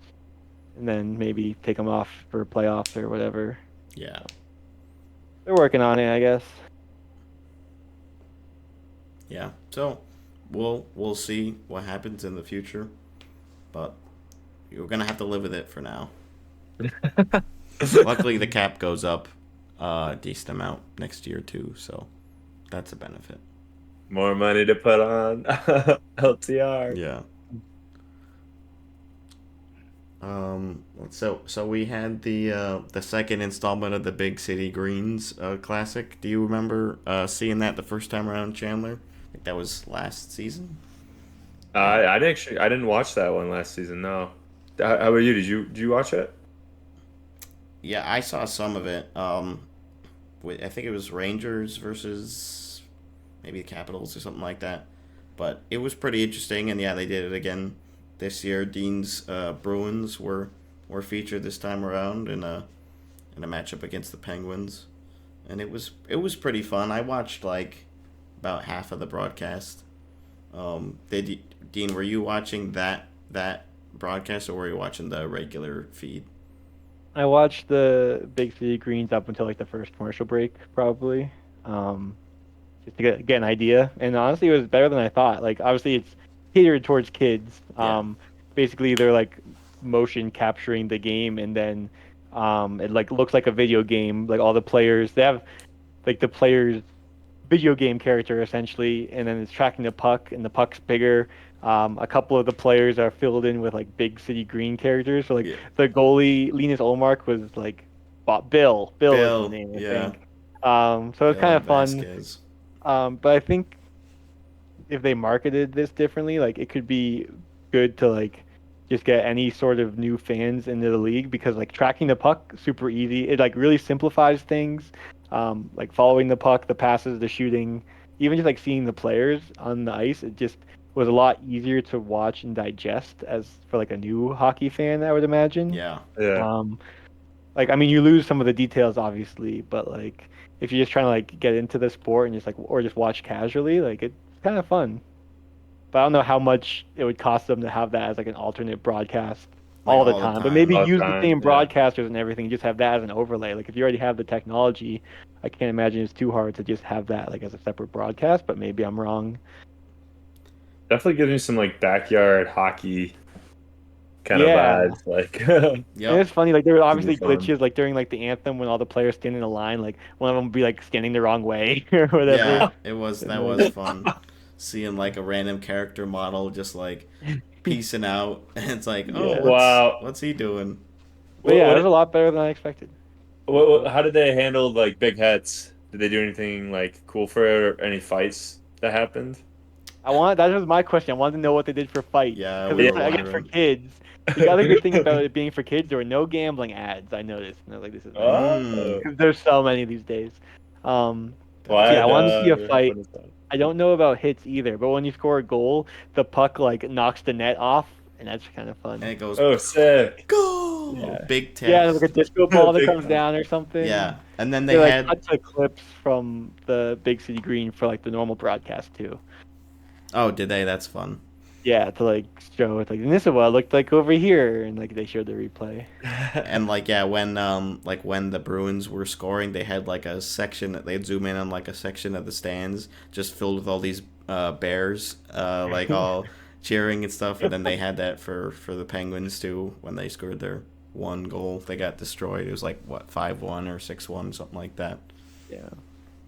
and then maybe take him off for playoffs or whatever. Yeah. They're working on it, I guess. Yeah. So we'll see what happens in the future, but you're gonna have to live with it for now. Luckily, the cap goes up a decent amount next year too, so that's a benefit. More money to put on LTR. Yeah. So we had the second installment of the Big City Greens classic. Do you remember seeing that the first time around, Chandler? I think that was last season. I didn't watch that one last season. No. How about you? Did you watch it? Yeah, I saw some of it. I think it was Rangers versus maybe the Capitals or something like that. But it was pretty interesting, and yeah, they did it again this year. Dean's Bruins were featured this time around in a matchup against the Penguins, and it was pretty fun. I watched like about half of the broadcast. Dean, were you watching that broadcast, or were you watching the regular feed? I watched the Big City Greens up until like the first commercial break, probably, just to get an idea. And honestly, it was better than I thought. Like, obviously, it's catered towards kids. Yeah. Basically, they're like motion capturing the game, and then it like looks like a video game. Like all the players, they have like the players' video game character essentially, and then it's tracking the puck, and the puck's bigger. A couple of the players are filled in with like big city green characters. So like the goalie Linus Olmark was like Bill. Bill is his name, I think. So it's kind of fun. Vasquez. But I think if they marketed this differently, like it could be good to like just get any sort of new fans into the league, because like tracking the puck super easy. It like really simplifies things. Like following the puck, the passes, the shooting, even just like seeing the players on the ice, it just was a lot easier to watch and digest as for like a new hockey fan, I would imagine. Yeah. Yeah. Like I mean, you lose some of the details obviously, but like if you're just trying to like get into the sport and just like or just watch casually, like it's kind of fun. But I don't know how much it would cost them to have that as like an alternate broadcast all the time. But maybe All the use the time, same yeah. broadcasters and everything, just have that as an overlay. Like if you already have the technology, I can't imagine it's too hard to just have that like as a separate broadcast, but maybe I'm wrong. Definitely gives me some like backyard hockey kind Yeah. of vibes. Like, And it's funny, like there were obviously fun. glitches like during like the anthem when all the players stand in a line, like one of them would be like standing the wrong way or whatever. Yeah, that was fun. Seeing like a random character model just like piecing out, and it's like, oh, Yeah. Wow. what's he doing? But yeah, What- it was a lot better than I expected. how did they handle like big heads? Did they do anything like cool for any fights that happened? That was my question. I wanted to know what they did for fights. Yeah, 'Cause we it's, were again, for wondering. kids. The other good thing about it being for kids, there were no gambling ads. I noticed, and I was like, "This is nice." Oh, Because there's so many these days. So Why yeah, I wanted to see a the- fight. what is that? I don't know about hits either, but when you score a goal, the puck like knocks the net off, and that's kind of fun. And it goes, Oh, sick! goal! Yeah. Big text. Yeah, there's like a disco ball that Big comes time. down or something. Yeah, and then They they like had. cut to clips from the Big City Green for like the normal broadcast too. Oh, did they? That's fun. Yeah, to like show it's like, and this is what it looked like over here, and like they showed the replay. And like yeah, when the Bruins were scoring, they had like a section that they'd zoom in on like a section of the stands just filled with all these bears like all cheering and stuff, and then they had that for the Penguins too when they scored their one goal. They got destroyed. It was like what 5-1 or 6-1, something like that. Yeah.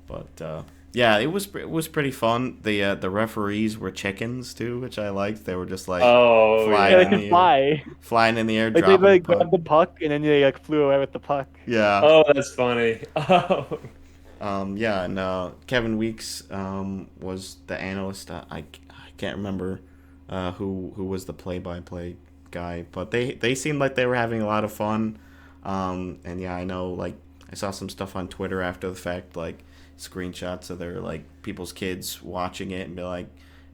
But yeah, it was pretty fun. The referees were chickens too, which I liked. They were just like Oh, flying Yeah, in they the could fly. flying in the air, Like they dropping like the puck. grabbed the puck and then they like flew away with the puck. Yeah. Oh, that's funny. Oh, Yeah, and Kevin Weeks was the analyst. I can't remember who was the play-by-play guy, but they seemed like they were having a lot of fun. And yeah, I know like I saw some stuff on Twitter after the fact, like screenshots of their like people's kids watching it and be like,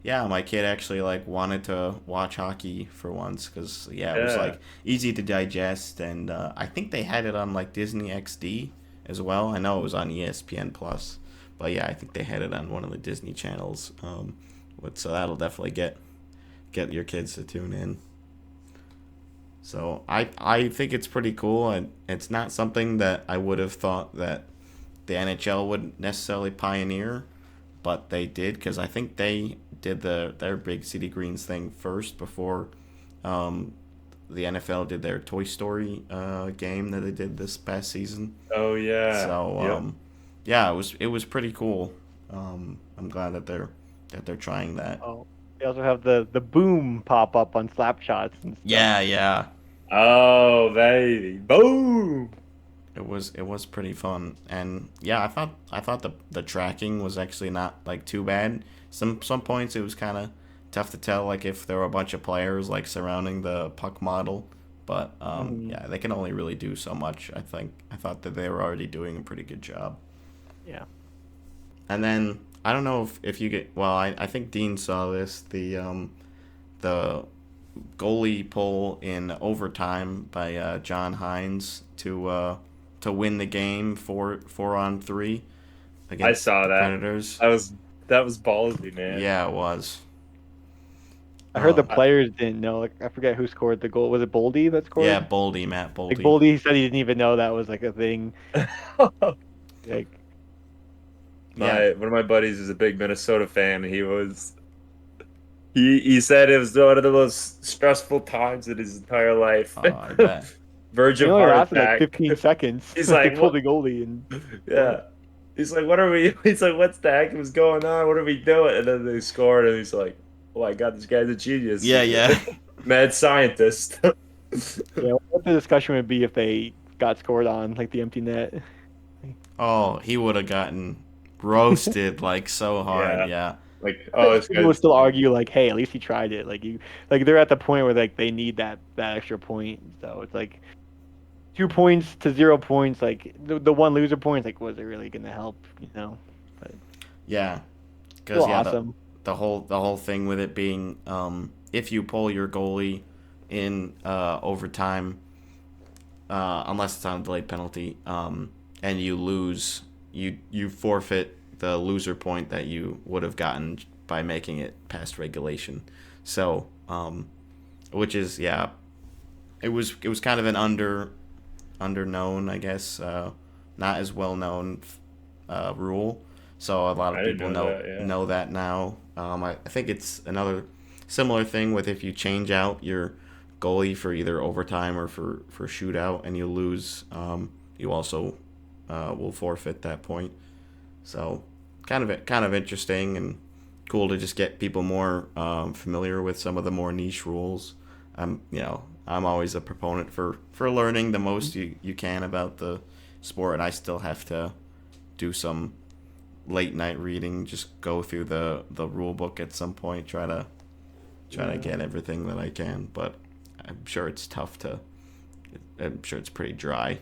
yeah, my kid actually like wanted to watch hockey for once because it was Yeah. like easy to digest, and I think they had it on like Disney XD as well. I know it was on ESPN Plus, but yeah, I think they had it on one of the Disney channels So that'll definitely get your kids to tune in. So I think it's pretty cool, and it's not something that I would have thought that the NHL would necessarily pioneer, but they did, because I think they did their big City Greens thing first before the NFL did their Toy Story game that they did this past season. Oh yeah. So yeah, it was pretty cool. I'm glad that they're trying that. Oh, they also have the boom pop up on slap shots and stuff. Yeah. Oh baby, boom! It was pretty fun, and yeah, I thought the tracking was actually not like too bad. Some points it was kind of tough to tell, like if there were a bunch of players like surrounding the puck model, but yeah, they can only really do so much. I thought that they were already doing a pretty good job. Yeah. And then I don't know if you get, well, I think Dean saw this, the goalie pull in overtime by John Hines to win the game 4-on-3 against I saw the that. Predators. That was ballsy, man. Yeah, it was. I heard the players didn't know. Like, I forget who scored the goal. Was it Boldy that scored? Yeah, Matt Boldy. Like Boldy said he didn't even know that was like a thing. Like, one of my buddies is a big Minnesota fan. He said it was one of the most stressful times in his entire life. Oh, I bet. Verge it of only heart lasted like attack. 15 seconds. He's They like, pulled the goalie and Yeah. He's like, what are we? He's like, what's the heck was going on? What are we doing? And then they scored, and he's like, oh my god, this guy's a genius. Yeah. Mad scientist. yeah, what the discussion would be if they got scored on like the empty net. Oh, he would have gotten roasted like so hard. Yeah. Like, People would still argue like, hey, at least he tried it. Like they're at the point where like they need that extra point. So it's like 2 points to 0 points. Like the one loser point, like was it really gonna help? You know? But yeah, because awesome. The whole thing with it being if you pull your goalie in overtime, unless it's on a delayed penalty, and you lose, you forfeit the loser point that you would have gotten by making it past regulation. So, which is it was kind of an underknown, I guess, not as well known rule. So a lot of people know that now. I think it's another similar thing with if you change out your goalie for either overtime or for shootout and you lose, you also will forfeit that point. So kind of interesting and cool to just get people more familiar with some of the more niche rules. I'm always a proponent for learning the most you can about the sport, and I still have to do some late night reading, just go through the rule book at some point, try to get everything that I can, but I'm sure it's I'm sure it's pretty dry.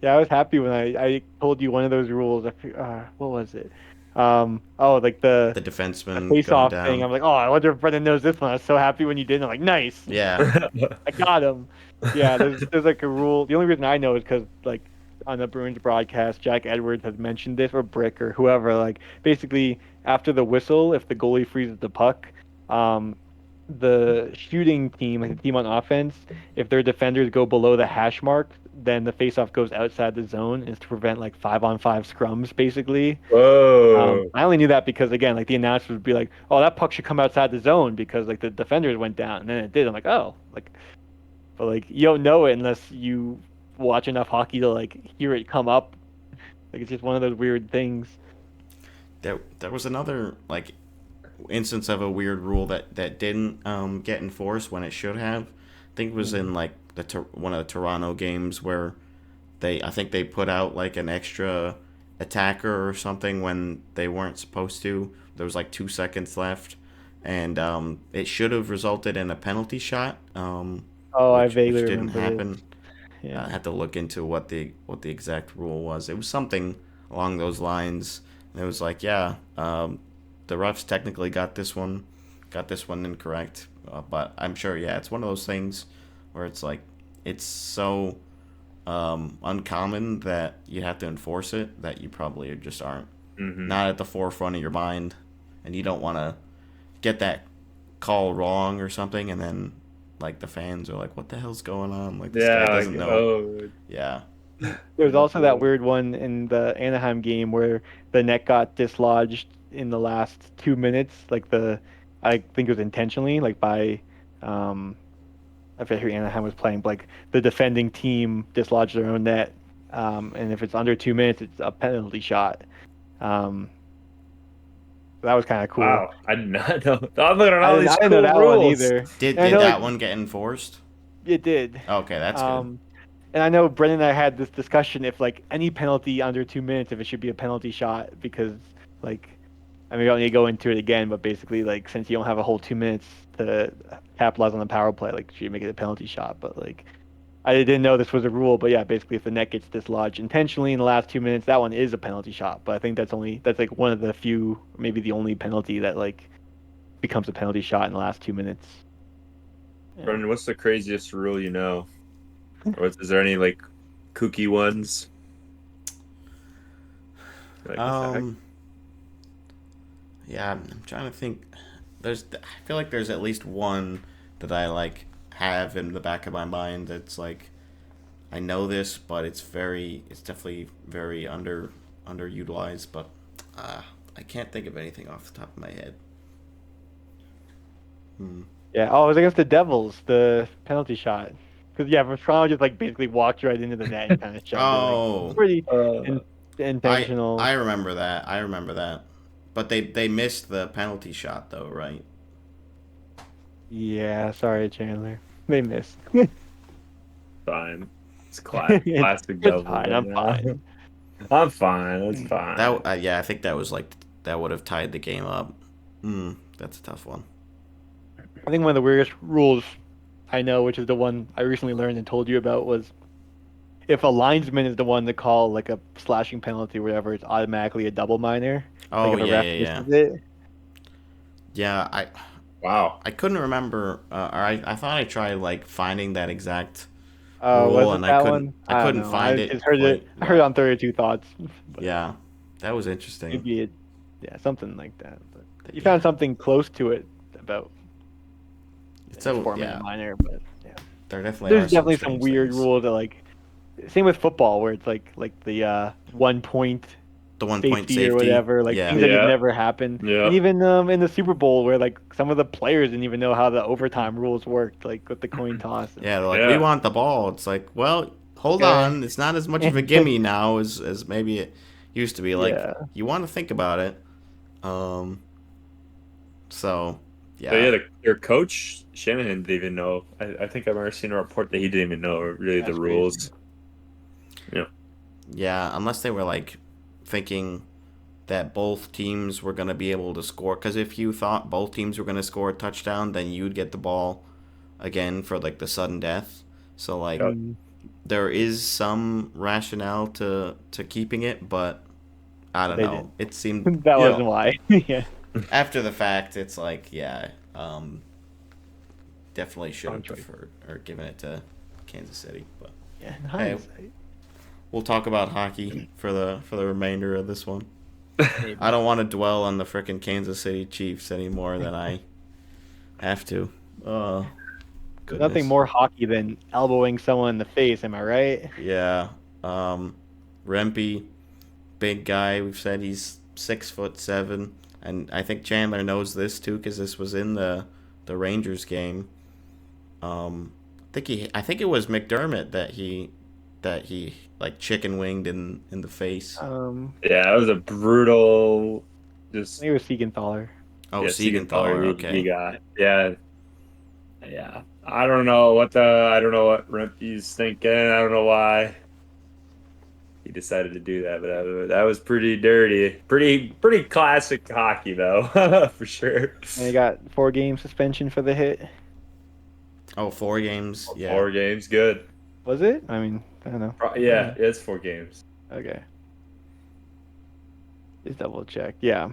Yeah, I was happy when I told you one of those rules. What was it? Like the defenseman face-off going thing. down. I'm like, oh, I wonder if Brendan knows this one. I was so happy when you did. I'm like, nice. Yeah. I got him. Yeah, there's like a rule. The only reason I know is because like on the Bruins broadcast, Jack Edwards has mentioned this, or Brick or whoever. Like basically after the whistle, if the goalie freezes the puck, the shooting team, like the team on offense, if their defenders go below the hash mark, then the faceoff goes outside the zone, and it's to prevent like 5-on-5 scrums, basically. Whoa. I only knew that because again, like the announcers would be like, "Oh, that puck should come outside the zone because like the defenders went down," and then it did. I'm like, "Oh, like," but like you don't know it unless you watch enough hockey to like hear it come up. Like it's just one of those weird things. There was another like instance of a weird rule that didn't get enforced when it should have. I think it was in like one of the Toronto games where I think they put out like an extra attacker or something when they weren't supposed to. There was like 2 seconds left, and it should have resulted in a penalty shot. I vaguely which didn't remember happen. this. Yeah. I had to look into what the exact rule was. It was something along those lines. And it was like, the refs technically got this one incorrect, but I'm sure, it's one of those things where it's like it's so uncommon that you have to enforce it that you probably just aren't not at the forefront of your mind and you don't want to get that call wrong or something, and then like the fans are like, "What the hell's going on?" Like this guy Yeah, doesn't like, know. oh, Yeah. There's also that weird one in the Anaheim game where the net got dislodged in the last 2 minutes. I think it was intentionally, like by, I forget who Anaheim was playing, but like the defending team dislodged their own net. And if it's under 2 minutes, it's a penalty shot. Um, that was kind of cool. wow, I did not know. I'm looking at I all didn't, these I didn't know cool that one rules. either. Did And I know that one get enforced? it did. Okay, that's good. And I know Brendan and I had this discussion if like any penalty under 2 minutes, if it should be a penalty shot because like, I mean, we don't need to go into it again, but basically like since you don't have a whole 2 minutes to capitalize on the power play, like should you make it a penalty shot? But like I didn't know this was a rule, but yeah, basically if the net gets dislodged intentionally in the last 2 minutes, that one is a penalty shot. But I think that's like one of the few, maybe the only penalty that like becomes a penalty shot in the last 2 minutes. Yeah. Brendan, what's the craziest rule you know? Or is there any like kooky ones? Like, Yeah, I'm trying to think. I feel like there's at least one that I like have in the back of my mind that's like, I know this, but it's definitely very underutilized, but I can't think of anything off the top of my head. Yeah. Oh, it was against the Devils, the penalty shot. Because yeah, Toronto just like basically walked right into the net and kind of shoved it. Oh. Like, pretty uh, intentional. I remember that. But they missed the penalty shot though, right? Yeah. Sorry, Chandler. They missed. fine. It's classic It's double. fine. I'm fine. I'm fine. It's fine. That yeah, I think that was like that would have tied the game up. That's a tough one. I think one of the weirdest rules I know, which is the one I recently learned and told you about, was if a linesman is the one to call like a slashing penalty or whatever, it's automatically a double minor. Oh, like if a yeah, ref yeah. misses it. Yeah, Wow. I couldn't remember. Or I thought I tried like finding that exact Was rule, it and that I couldn't. one? I don't couldn't know. find I it. just heard it. quite I heard it well. on 32 Thoughts. But Yeah, that was interesting. maybe it, yeah, something like that. But you found something close to it about It's a a 4-minute yeah. minor, but yeah, There definitely there's are definitely some strange weird things. rules that like. Same with football, where it's like the 1 point The 1 point safety safety or whatever, like Yeah, things that just Yeah. never happen. Yeah. And even in the Super Bowl, where like some of the players didn't even know how the overtime rules worked, like with the coin toss. yeah. They're like, Yeah. we want the ball. It's like, well, hold Okay. on. It's not as much of a gimme now as maybe it used to be. Like, Yeah. you want to think about it. So yeah. So yeah, your coach Shanahan didn't even know. I think I've ever seen a report that he didn't even know really That's the rules. Yeah, unless they were like thinking that both teams were going to be able to score. Because if you thought both teams were going to score a touchdown, then you'd get the ball again for like the sudden death. So like Yep. there is some rationale to keeping it, but I don't They know. didn't. It seemed That you know, wasn't why. Yeah. after the fact. It's like definitely should have Wrong choice. preferred or given it to Kansas City, but. Yeah. In hindsight. We'll talk about hockey for the remainder of this one. Maybe. I don't want to dwell on the frickin' Kansas City Chiefs any more than I have to. Oh, There's goodness. nothing more hockey than elbowing someone in the face. Am I right? Yeah. Rempe, big guy. We've said he's 6'7", and I think Chandler knows this too because this was in the Rangers game. I think it was McDermott that he like chicken winged in the face. Yeah, that was a brutal. Just I think it was Siegenthaler. Oh, yeah, Siegenthaler. he Okay. got yeah. I don't know what Rempe's thinking. I don't know why he decided to do that, but that was pretty dirty. Pretty classic hockey though, for sure. And he got 4-game suspension for the hit. Oh, 4 games. Yeah. 4 games, good. Was it? I mean, I don't know. Yeah, it's 4 games. Okay. Just double check. Yeah.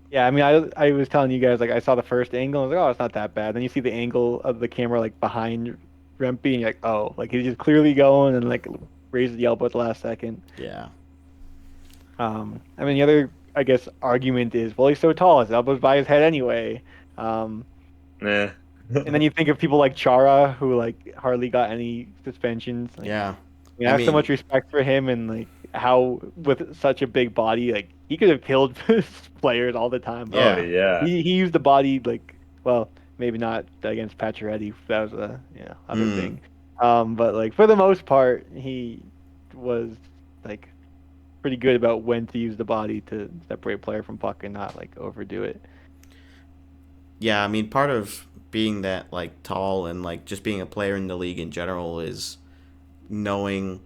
Yeah, I mean, I was telling you guys, like, I saw the first angle, and I was like, oh, it's not that bad. Then you see the angle of the camera, like, behind Rempe, and you're like, oh, like, he's just clearly going and, like, raises the elbow at the last second. Yeah. I mean, the other I guess, argument is, well, he's so tall, his elbow's by his head anyway. Nah. And then you think of people like Chara, who like hardly got any suspensions. Like, Yeah. I have so much respect for him, and like how with such a big body, like he could have killed players all the time. But Oh Yeah. yeah. he used the body like, well, maybe not against Pacioretty. That was a other Mm. thing. But like for the most part, he was like pretty good about when to use the body to separate player from puck and not like overdo it. Yeah, I mean, part of being that like tall and like just being a player in the league in general is knowing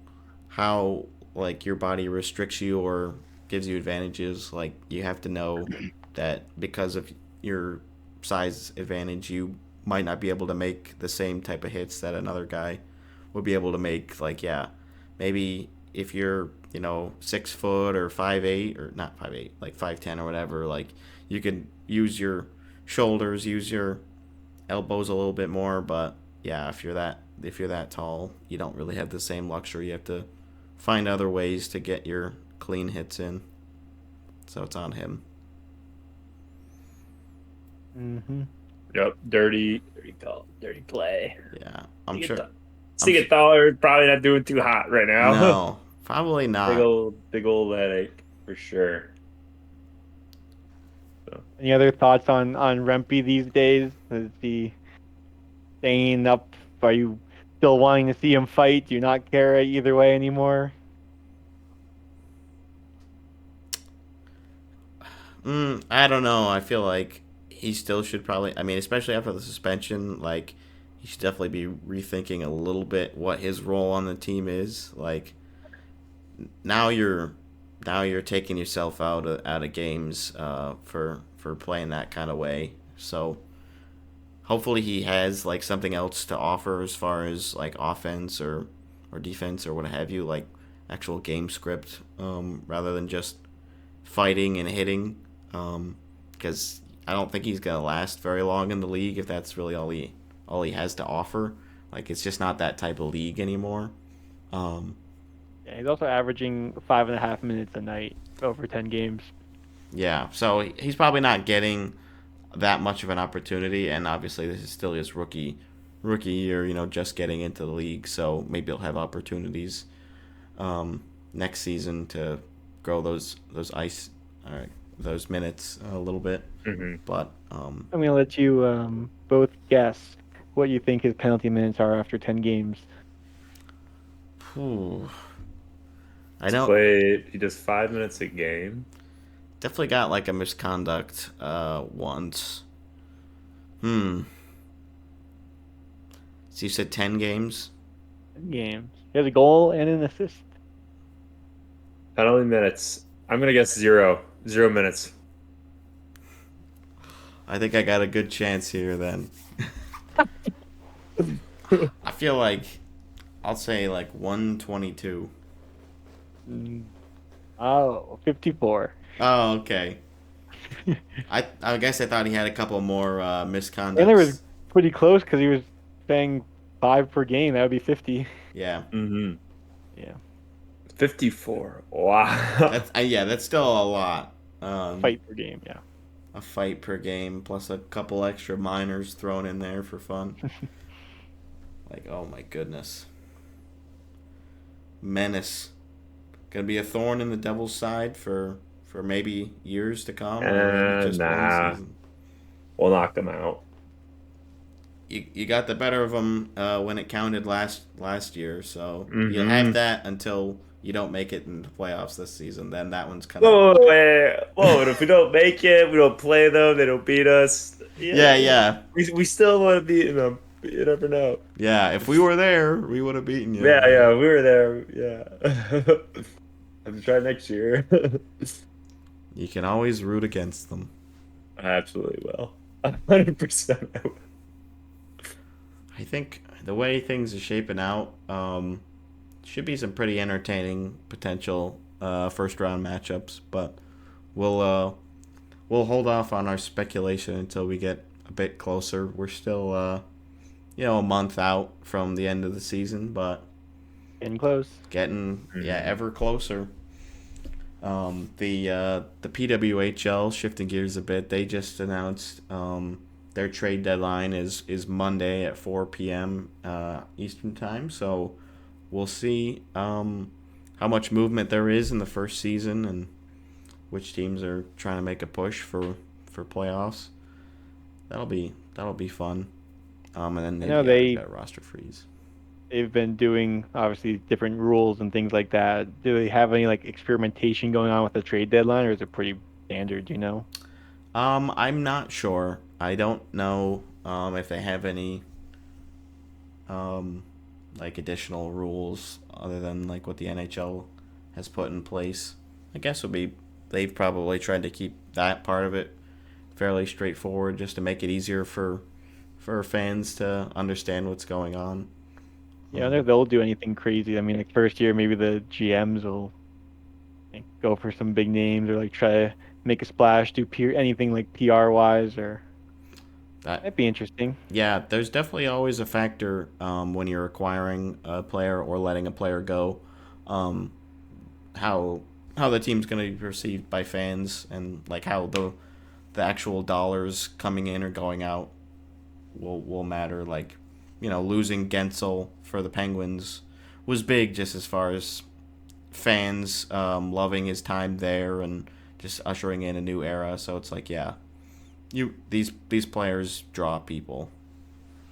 how like your body restricts you or gives you advantages. Like you have to know that because of your size advantage, you might not be able to make the same type of hits that another guy would be able to make. Like yeah, maybe if you're 6 foot or 5'8" or not 5'8", like 5'10" or whatever, like you can use your shoulders, use your elbows a little bit more. But yeah, if you're that tall, you don't really have the same luxury. You have to find other ways to get your clean hits in. So it's on him. Mm-hmm. Yep. Dirty call. Dirty play. Yeah, I'm sure. Stick taller, probably not doing too hot right now. No, probably not. Big old headache for sure. So. Any other thoughts on Rempe these days? Is he staying up? Are you still wanting to see him fight? Do you not care either way anymore? I don't know. I feel like he still should probably. I mean, especially after the suspension, like he should definitely be rethinking a little bit what his role on the team is. Like now you're taking yourself out of games for playing that kind of way. So hopefully he has like something else to offer as far as like offense or defense or what have you, like actual game script, rather than just fighting and hitting. Because I don't think he's gonna last very long in the league if that's really all he has to offer. Like it's just not that type of league anymore. Yeah, he's also averaging 5.5 minutes a night over 10 games. Yeah, so he's probably not getting that much of an opportunity, and obviously this is still his rookie year, just getting into the league. So maybe he'll have opportunities next season to grow those those minutes a little bit. Mm-hmm. But I'm gonna let you both guess what you think his penalty minutes are after 10 games. I know He does 5 minutes a game. definitely got like a misconduct once. So you said 10 games? 10 games. He has a goal and an assist. Penalty minutes. I'm gonna guess 0 minutes. I think I got a good chance here then. I feel like I'll say like 122. Oh, 54. Oh, okay. I guess I thought he had a couple more misconducts. And it was pretty close because he was saying 5 per game. That would be 50. Yeah. Mm-hmm. Yeah. 54. Wow. That's still a lot. Fight per game, yeah. A fight per game plus a couple extra minors thrown in there for fun. Like, oh my goodness. Menace. Gonna be a thorn in the Devil's side for maybe years to come. Or just Nah. 1 season. We'll knock him out. You got the better of him when it counted last year, so Mm-hmm. you have that until you don't make it in the playoffs this season. Then that one's kind of Whoa! And if we don't make it, we don't play them. They don't beat us. yeah. We still want to beat them. You never know. Yeah, if we were there, we would have beaten you. Yeah, we were there. Yeah. I'm trying next year. You can always root against them. I absolutely will. 100%. I think the way things are shaping out, should be some pretty entertaining potential first round matchups, but we'll hold off on our speculation until we get a bit closer. We're still a month out from the end of the season, but Getting close. getting ever closer. The PWHL, shifting gears a bit, they just announced their trade deadline is Monday at 4 p.m. Eastern time. So we'll see how much movement there is in the first season and which teams are trying to make a push for playoffs. That'll be fun. And then I know they've got a roster freeze. they've been doing obviously different rules and things like that. Do they have any like experimentation going on with the trade deadline, or is it pretty standard? You know? I'm not sure. I don't know if they have any like additional rules other than like what the NHL has put in place. I guess would be they've probably tried to keep that part of it fairly straightforward just to make it easier for fans to understand what's going on. Yeah, they'll do anything crazy. I mean, like first year, maybe the GMs will like, go for some big names or like try to make a splash, do anything like PR wise, or That that'd be interesting. Yeah, there's definitely always a factor when you're acquiring a player or letting a player go, um, how the team's going to be perceived by fans and like how the actual dollars coming in or going out will matter. Like, losing Gensel for the Penguins was big just as far as fans loving his time there and just ushering in a new era. So it's like, yeah, these players draw people.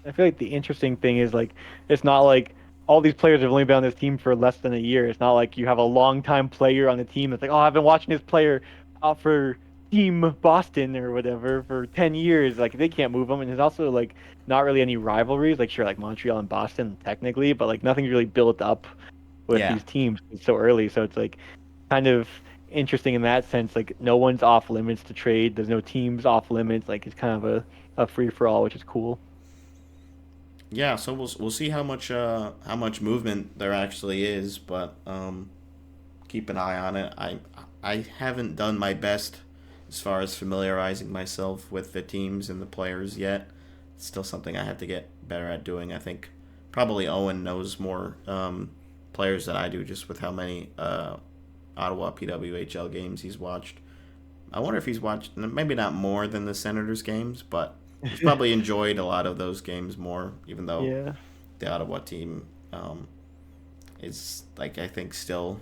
I feel like the interesting thing is like it's not like all these players have only been on this team for less than a year. It's not like you have a long time player on the team that's like, oh, I've been watching this player out for Team Boston or whatever for 10 years. Like they can't move him, and there's also like not really any rivalries. Like sure, like Montreal and Boston technically, but like nothing's really built up with Yeah. these teams so early. So it's like kind of interesting in that sense. Like no one's off limits to trade. There's no teams off limits. Like it's kind of a free for all, which is cool. Yeah, so we'll see how much movement there actually is, but keep an eye on it. I haven't done my best as far as familiarizing myself with the teams and the players yet. It's still something I have to get better at doing. I think probably Owen knows more players than I do, just with how many Ottawa PWHL games he's watched. I wonder if he's watched maybe not more than the Senators games, but he's probably enjoyed a lot of those games more, even though Yeah. the Ottawa team is, like, I think still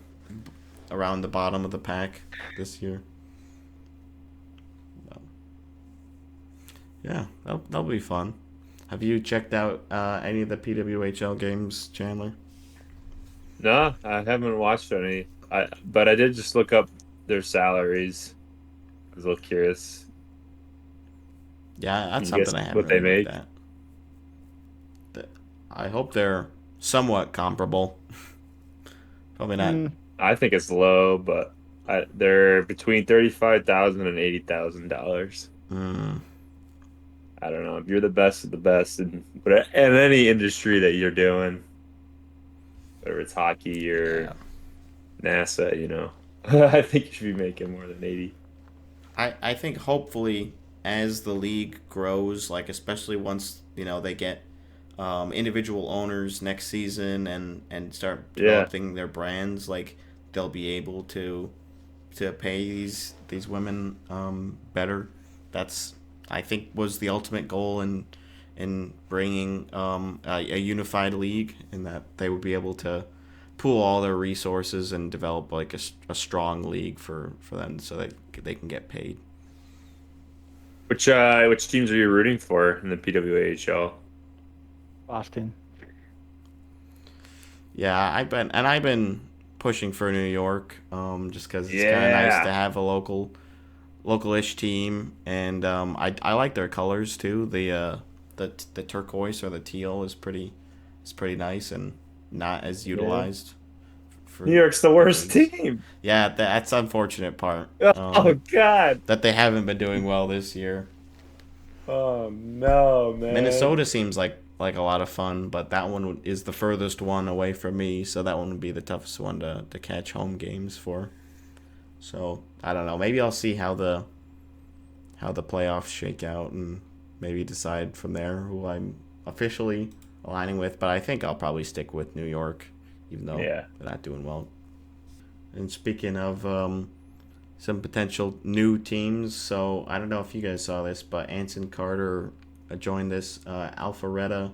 around the bottom of the pack this year. But, yeah, that'll be fun. Have you checked out any of the PWHL games, Chandler? No, I haven't watched any. But I did just look up their salaries. I was a little curious. Yeah, that's Can you something guess I haven't what they really made? looked at. I hope they're somewhat comparable. Probably not. I think it's low, but they're between $35,000 and $80,000. Mm, I don't know. If you're the best of the best in any industry that you're doing, whether it's hockey or yeah. NASA, I think you should be making more than 80. I think hopefully as the league grows, like especially once they get individual owners next season and start developing their brands, like they'll be able to pay these women better. That's, I think, was the ultimate goal in bringing a unified league, in that they would be able to pool all their resources and develop like a strong league for them so that they can get paid. Which teams are you rooting for in the PWHL? Boston. Yeah, I've been pushing for New York, just because it's kind of nice to have a local-ish team, and I like their colors too. The turquoise or the teal is pretty nice and not as utilized. For New York's the worst team. Yeah, that's the unfortunate part. Oh God. That they haven't been doing well this year. Oh no, man. Minnesota seems like a lot of fun, but that one is the furthest one away from me, so that one would be the toughest one to catch home games for. So I don't know. Maybe I'll see how the playoffs shake out and maybe decide from there who I'm officially aligning with. But I think I'll probably stick with New York, even though they're not doing well. And speaking of some potential new teams. So I don't know if you guys saw this, but Anson Carter joined this Alpharetta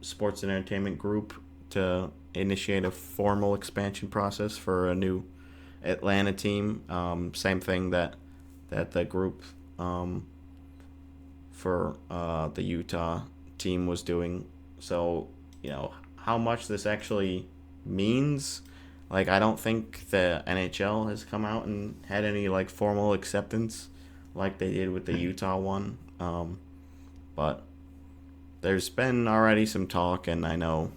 sports and entertainment group to initiate a formal expansion process for a new Atlanta team. Same thing that the group for the Utah team was doing. So, how much this actually means, like, I don't think the NHL has come out and had any, like, formal acceptance like they did with the Utah one. But there's been already some talk, and I know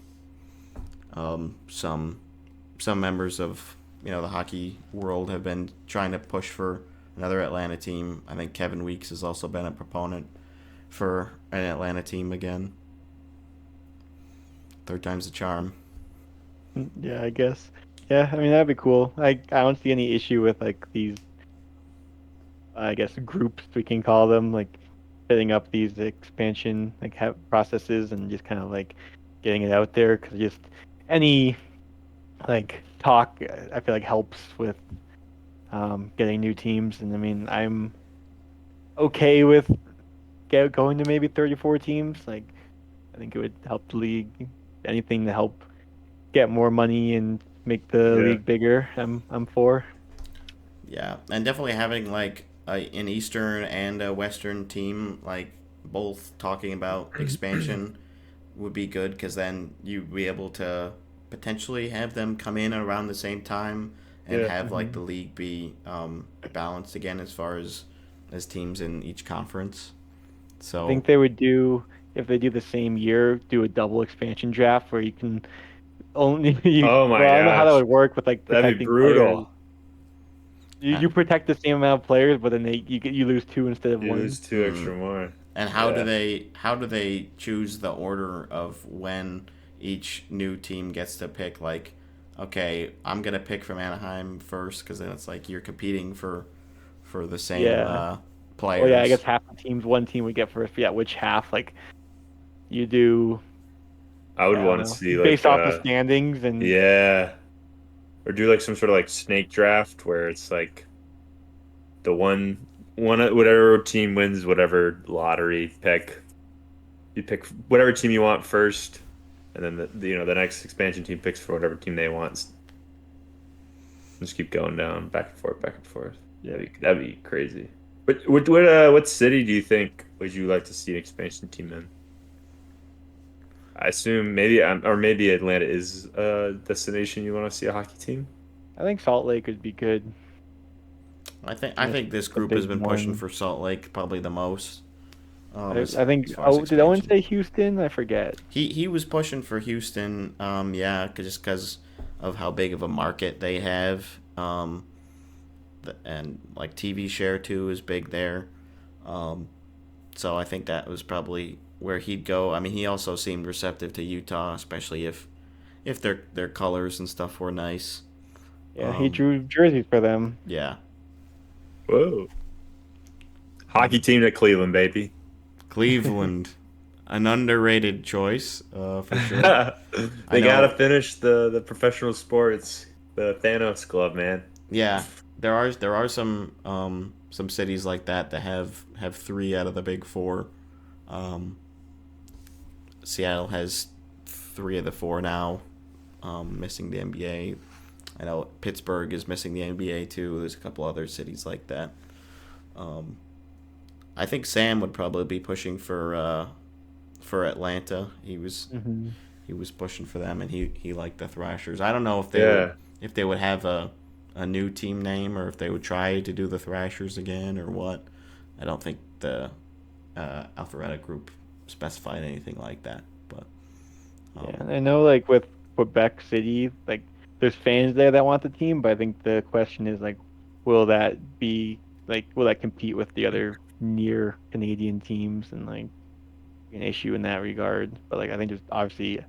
some members of the hockey world have been trying to push for another Atlanta team. I think Kevin Weeks has also been a proponent for an Atlanta team again. Third time's the charm. Yeah, I guess. Yeah, I mean that'd be cool. I don't see any issue with like these, I guess, groups we can call them, like setting up these expansion processes and just kind of like getting it out there, because just any like talk I feel like helps with getting new teams. And I mean I'm okay with going to maybe 34 teams. Like I think it would help the league. Anything to help get more money and make the league bigger, I'm for. Yeah, and definitely having like an Eastern and a Western team, like both talking about expansion, would be good, because then you'd be able to potentially have them come in around the same time and have like the league be balanced again as far as teams in each conference. So I think they would do, if they do the same year, do a double expansion draft where you can only Oh my well, I don't know how that gosh. would work with like That'd be protecting players. brutal. You protect the same amount of players, but then you lose two instead of You one. lose two extra more. And how do they choose the order of when each new team gets to pick? Like, okay, I'm gonna pick from Anaheim first, because then it's like you're competing for the same players. Well, yeah, I guess half the teams, one team would get first. Yeah, which half? Like you do. I would I don't want to know, see like based off the standings and or do like some sort of like snake draft where it's like the one whatever team wins whatever lottery pick, you pick whatever team you want first, and then the next expansion team picks for whatever team they want. Just keep going down, back and forth, back and forth. Yeah. That'd be crazy. What city do you think would you like to see an expansion team in? I assume maybe Atlanta is a destination you want to see a hockey team. I think Salt Lake would be good. I think this group has been pushing for Salt Lake probably the most. I think. Did Owen say Houston? I forget. He was pushing for Houston. Just because of how big of a market they have. And like TV share too is big there. So I think that was probably where he'd go. I mean, he also seemed receptive to Utah, especially if their colors and stuff were nice. Yeah, he drew jerseys for them. Yeah. Whoa. Hockey team to Cleveland, baby. Cleveland, an underrated choice, for sure. They gotta finish the professional sports, the Thanos Club, man. Yeah, there are some cities like that have 3 out of the big 4. Seattle has 3 of the 4 now, missing the NBA. I know Pittsburgh is missing the NBA too. There's a couple other cities like that. I think Sam would probably be pushing for Atlanta. He was pushing for them, and he liked the Thrashers. I don't know if they would have a new team name, or if they would try to do the Thrashers again, or what. I don't think the Alpharetta group specified anything like that. But and I know like with Quebec City, like there's fans there that want the team, but I think the question is like, will that compete with the other near Canadian teams, and like an issue in that regard. But like I think there's obviously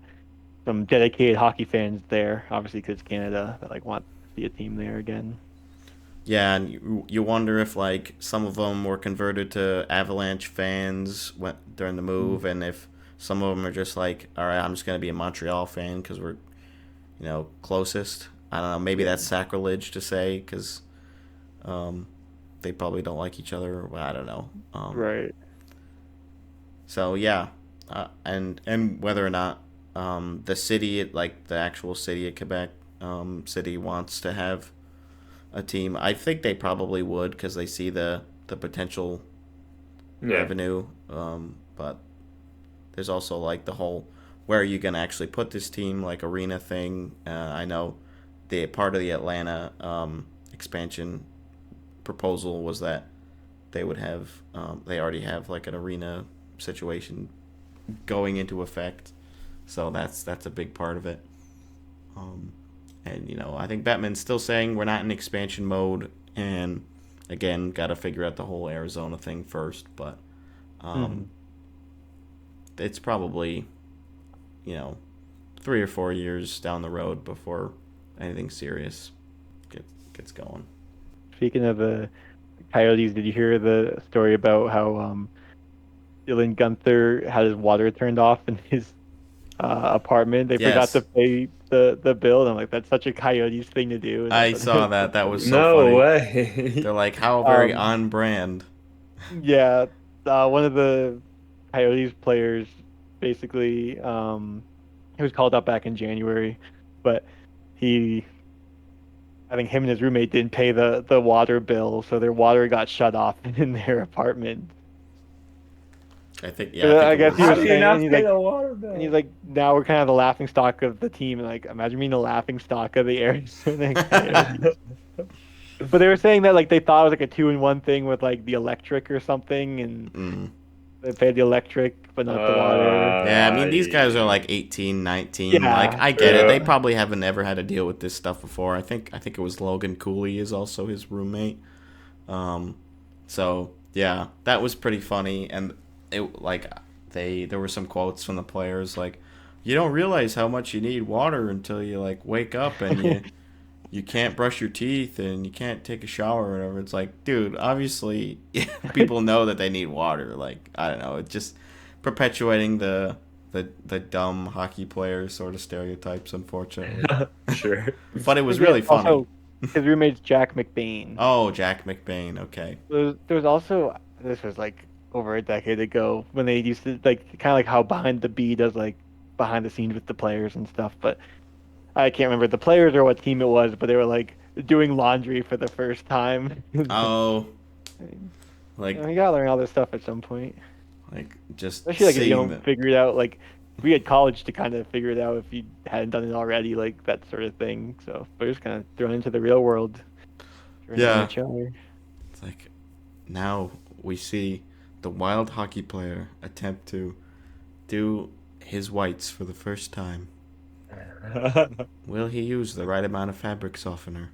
some dedicated hockey fans there, obviously because Canada, that like want to see a team there again. Yeah, and you wonder if like some of them were converted to Avalanche fans during the move, and if some of them are just like, all right, I'm just gonna be a Montreal fan because we're, closest. I don't know. Maybe that's sacrilege to say because They probably don't like each other. I don't know. Right. So yeah, and whether or not the city, like the actual city of Quebec, city wants to have a team, I think they probably would because they see the potential revenue. But there's also like the whole where are you gonna actually put this team, like arena thing. I know the part of the Atlanta expansion proposal was that they would have they already have like an arena situation going into effect, so that's a big part of it. And I think Batman's still saying we're not in expansion mode, and again, got to figure out the whole Arizona thing first, but it's probably 3 or 4 years down the road before anything serious gets going. Speaking of Coyotes, did you hear the story about how Dylan Gunther had his water turned off in his apartment? They forgot Yes. to pay the bill, and I'm like, that's such a Coyotes thing to do. And I saw that. That was so No funny. way. They're like, how very on brand. Yeah, one of the Coyotes players basically, he was called up back in January, but I think him and his roommate didn't pay the water bill, so their water got shut off in their apartment. I think I guess it he How was do you saying, not and he's pay like, the water bill? and he's like, now we're kind of the laughing stock of the team. And like, imagine being the laughing stock of the Arizona Coyotes. But they were saying that like they thought it was like a 2-in-1 thing with like the electric or something, and they paid the electric but not the water. Yeah, I mean, these guys are like 18, 19. Yeah. Like, I get it. Yeah. They probably haven't ever had to deal with this stuff before. I think it was Logan Cooley is also his roommate. So yeah, that was pretty funny, and it like there were some quotes from the players like, you don't realize how much you need water until you like wake up and you can't brush your teeth and you can't take a shower or whatever. It's like, dude, obviously people know that they need water. Like, I don't know, it's just perpetuating the dumb hockey player sort of stereotypes, unfortunately. Sure. But it was really funny. Also, his roommate's Jack McBain. Oh, Jack McBain. Okay. There was also, this was like over a decade ago, when they used to like kind of like how Behind the Bee does like behind the scenes with the players and stuff, but I can't remember the players or what team it was, but they were like doing laundry for the first time. Oh, like You gotta learn all this stuff at some point, just especially like if you seeing don't that. figure it out. Like we had college to kind of figure it out if you hadn't done it already, like that sort of thing. So we're just kind of thrown into the real world. Yeah. NHL. It's like now we see the wild hockey player attempt to do his whites for the first time. Will he use the right amount of fabric softener?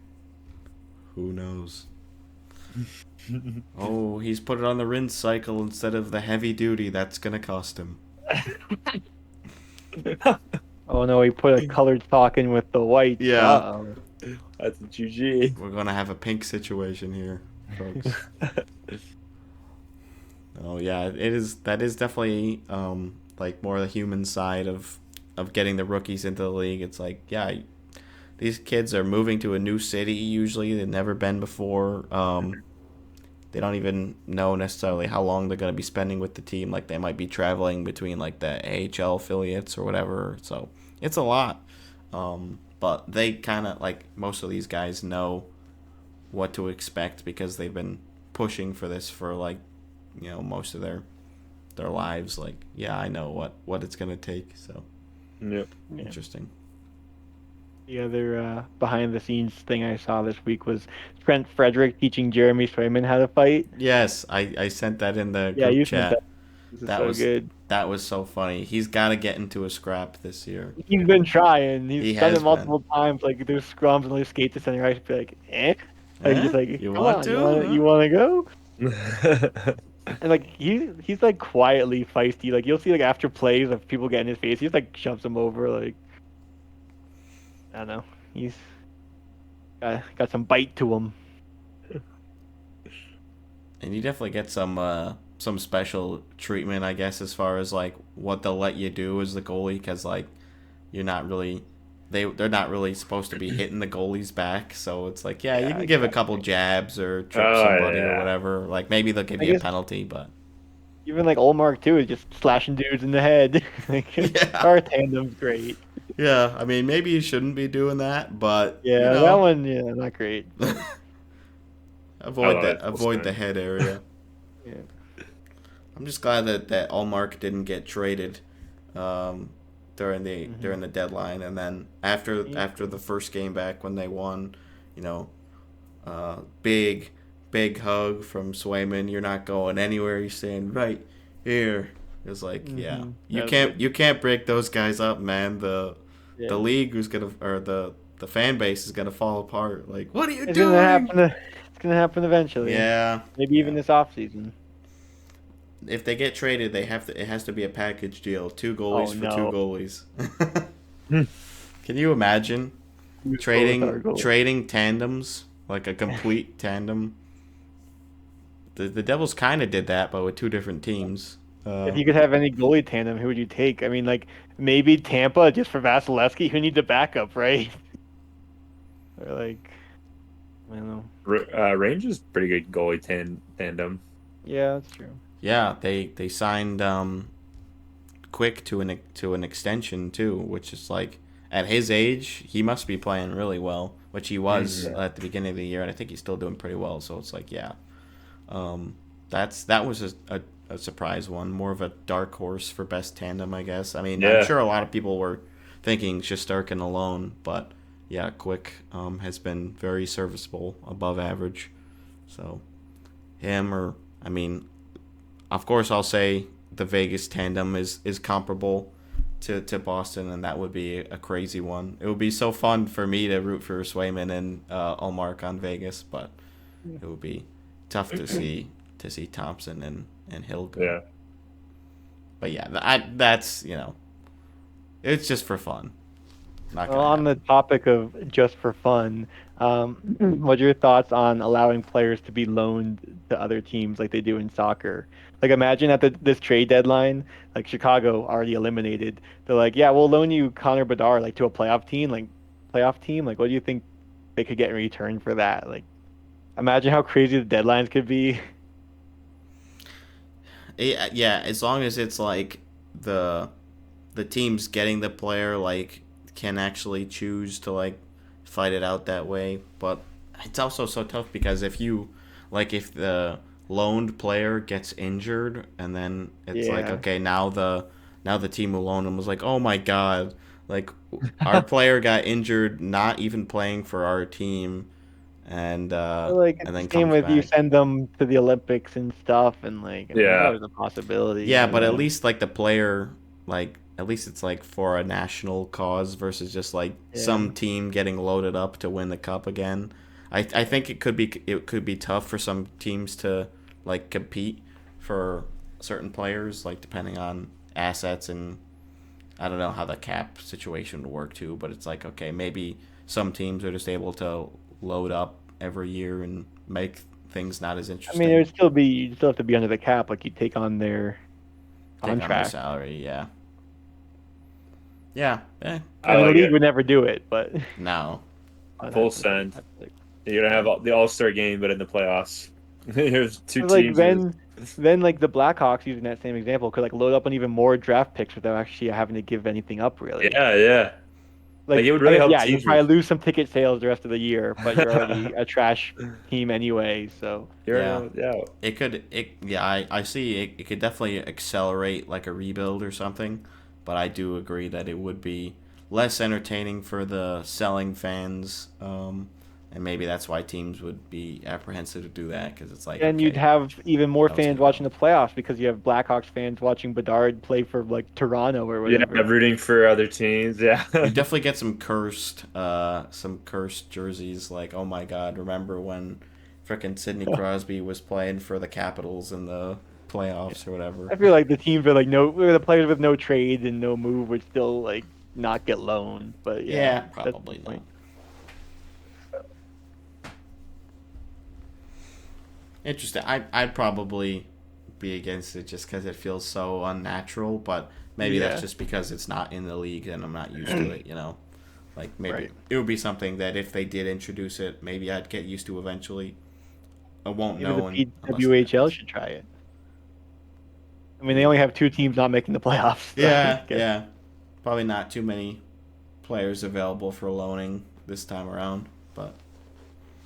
Who knows? Oh, he's put it on the rinse cycle instead of the heavy duty. That's gonna cost him. Oh no, he put a colored sock in with the white. Yeah. Uh-oh. That's a GG. We're gonna have a pink situation here, folks. Oh yeah, that is definitely like more the human side of getting the rookies into the league. It's like, yeah, these kids are moving to a new city usually they've never been before. They don't even know necessarily how long they're going to be spending with the team. Like they might be traveling between like the AHL affiliates or whatever. So it's a lot. But they kind of like most of these guys know what to expect because they've been pushing for this for like, most of their lives. Like, yeah, I know what it's going to take. So Yep. interesting. The other behind the scenes thing I saw this week was Trent Frederick teaching Jeremy Swayman how to fight. Yes, I sent that in the Yeah, group you chat. sent that. This is That so was good. That was so funny. He's got to get into a scrap this year. He's been trying. He He's done has it multiple times. Like there's scrums and they skate to center ice. Be like, eh? Like Eh? just like, You come want on, to? you want to go? And like he's like quietly feisty. Like you'll see like after plays of people get in his face, he just like shoves them over. Like I don't know. He's got some bite to him. And you definitely get some special treatment, I guess, as far as like what they'll let you do as the goalie, because like you're not really they're not really supposed to be hitting the goalies back, so it's like, yeah, you Yeah, can give a couple jabs or trip Oh, somebody or yeah. whatever. Like maybe they'll give I you a guess- penalty, but Even like Olmark too is just slashing dudes in the head. Like Yeah. our tandem's great. yeah, I mean maybe you shouldn't be doing that, but you Yeah, that know, one, yeah, not great. But, avoid it. avoid the head area. yeah. I'm just glad that Allmark didn't get traded during the deadline, and then after the first game back when they won, you know, big hug from Swayman. You're not going anywhere. You're staying right here. It's like, yeah, you can't break those guys up, man. The league is gonna, or the fan base is gonna fall apart. Like, what are you It's doing? it's gonna happen eventually. Yeah, Maybe even this offseason. if they get traded, they have to. It has to be a package deal. 2 goalies for 2 goalies. Can you imagine trading tandems, like a complete tandem? The Devils kind of did that, but with 2 different teams. If you could have any goalie tandem, who would you take? I mean, like maybe Tampa just for Vasilevsky, who needs a backup, right? Or like, I don't know. Rangers pretty good goalie tandem. Yeah, that's true. Yeah, they signed Quick to an extension too, which is like at his age he must be playing really well, which he was at the beginning of the year, and I think he's still doing pretty well. So it's like, yeah, that was a surprise one, more of a dark horse for best tandem, I guess. I mean, I'm sure a lot of people were thinking Shesterkin alone, but yeah, Quick has been very serviceable, above average. So him, or I mean, of course I'll say the Vegas tandem is comparable to Boston, and that would be a crazy one. It would be so fun for me to root for Swayman and Allmark on Vegas, but it would be tough to see Thompson and Hill go. Yeah. But yeah, that's, you know, it's just for fun. Not gonna On the topic of just for fun, what are your thoughts on allowing players to be loaned to other teams like they do in soccer? Like, imagine at this trade deadline, like Chicago already eliminated. They're like, yeah, we'll loan you Connor Bedard like to a playoff team. Like, what do you think they could get in return for that? Like, imagine how crazy the deadlines could be. Yeah, as long as it's like the teams getting the player like can actually choose to like fight it out that way. But it's also so tough because if the loaned player gets injured, and then it's like, okay, now the team who loaned him was like, oh my god, like our player got injured not even playing for our team, and and then Same comes with you back. send them to the Olympics and stuff, and like, I mean, that was a possibility. Yeah, but at least like the player, like at least it's like for a national cause versus just like some team getting loaded up to win the cup again. I think it could be tough for some teams to like compete for certain players, like depending on assets, and I don't know how the cap situation would work too, but it's like, okay, maybe some teams are just able to load up every year and make things not as I interesting. mean, you'd still have to be under the cap, like you take on their contract. Take on their salary, yeah. Yeah. I mean, the league would never do it, but No. Full send. You're gonna have the All-Star game, but in the playoffs. Here's 2 like teams. then like the Blackhawks, using that same example, could like load up on even more draft picks without actually having to give anything up, really. Yeah. Like, it would really help Yeah, you teams probably with- lose some ticket sales the rest of the year, but you're already a trash team anyway. So Yeah. I see it could definitely accelerate like a rebuild or something, but I do agree that it would be less entertaining for the selling fans, and maybe that's why teams would be apprehensive to do that, because it's like, and you'd have even more That was fans good. watching the playoffs because you have Blackhawks fans watching Bedard play for like Toronto or whatever. Yeah, rooting for other teams. Yeah. you definitely get some cursed jerseys, like, oh my god, remember when frickin' Sidney Crosby was playing for the Capitals in the playoffs or whatever. I feel like the teams are like the players with no trade and no move would still like not get loaned, but Yeah, that's probably the point. not. Interesting. I'd probably be against it just because it feels so unnatural, but maybe that's just because it's not in the league and I'm not used to it, you know. Like maybe Right. it would be something that if they did introduce it, maybe I'd get used to eventually. I won't Maybe know the unless it PWHL happens. should try it. I mean, they only have 2 teams not making the playoffs. So Yeah, I guess- yeah. Probably not too many players available for loaning this time around, but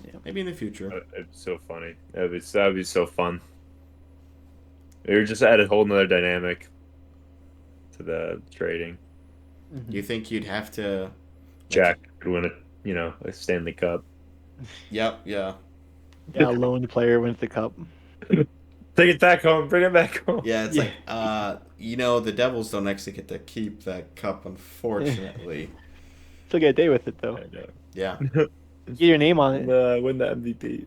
Yeah. maybe in the future. It'd be so funny. That'd be so fun. It would just add a whole nother dynamic to the trading. Mhm. Do you think you'd have to? Jack could win a Stanley Cup. Yep, yeah. Yeah, a lone player wins the cup. Take it back home. Bring it back home. Yeah, it's Yeah. like, the Devils don't actually get to keep that cup, unfortunately. Still get a day with it though. I know. Yeah, Get your name on it. Win the MVP.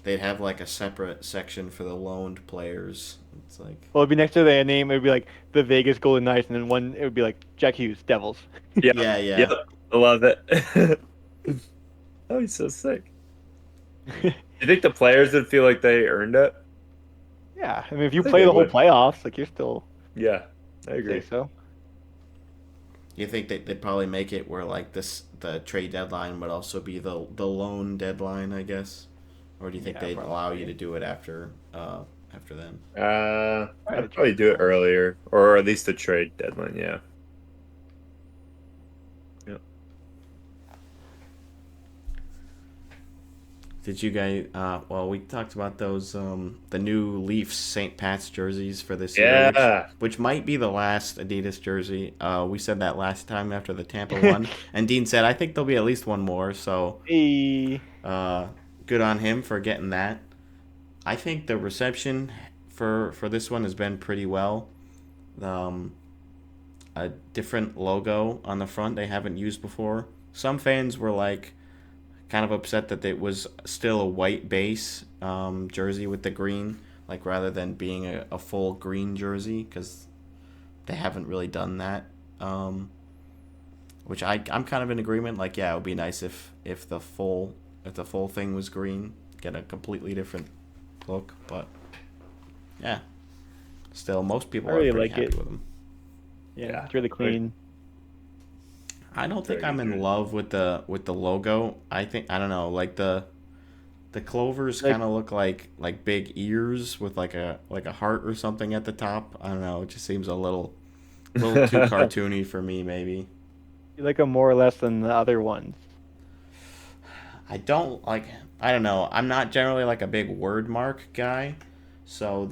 they'd have like a separate section for the loaned players. It's like, Well, it'd be next to their name. It'd be like the Vegas Golden Knights, and then one it would be like Jack Hughes Devils. Yeah, yeah. Yep. I love it. That'd be so sick. You think the players would feel like they earned it? Yeah, I mean, if you I think play they the whole would. playoffs, like you're still Yeah, I agree. say so. You think they'd probably make it where like the trade deadline would also be the loan deadline, I guess, or do you think Yeah, they'd allow probably. you to do it after then? I'd probably do it earlier, or at least the trade deadline. Yeah. Did you guys? Well, we talked about those the new Leafs St. Pat's jerseys for this year, Yeah. which might be the last Adidas jersey. We said that last time after the Tampa one, and Dean said I think there'll be at least one more. So Hey. good on him for getting that. I think the reception for this one has been pretty well. A different logo on the front they haven't used before. Some fans were like kind of upset that it was still a white base jersey with the green, like rather than being a full green jersey, because they haven't really done that. Which I'm kind of in agreement. Like, yeah, it would be nice if the full thing was green, get a completely different look. But yeah, still most people I really are pretty like happy it. with them. Yeah, it's really clean. I don't think Very I'm in good. love with the logo. I don't know, like the clovers Like- kind of look like big ears with like a heart or something at the top. I don't know. It just seems a little too cartoony for me. Maybe You like them more or less than the other ones. I don't like. I don't know. I'm not generally like a big word mark guy, so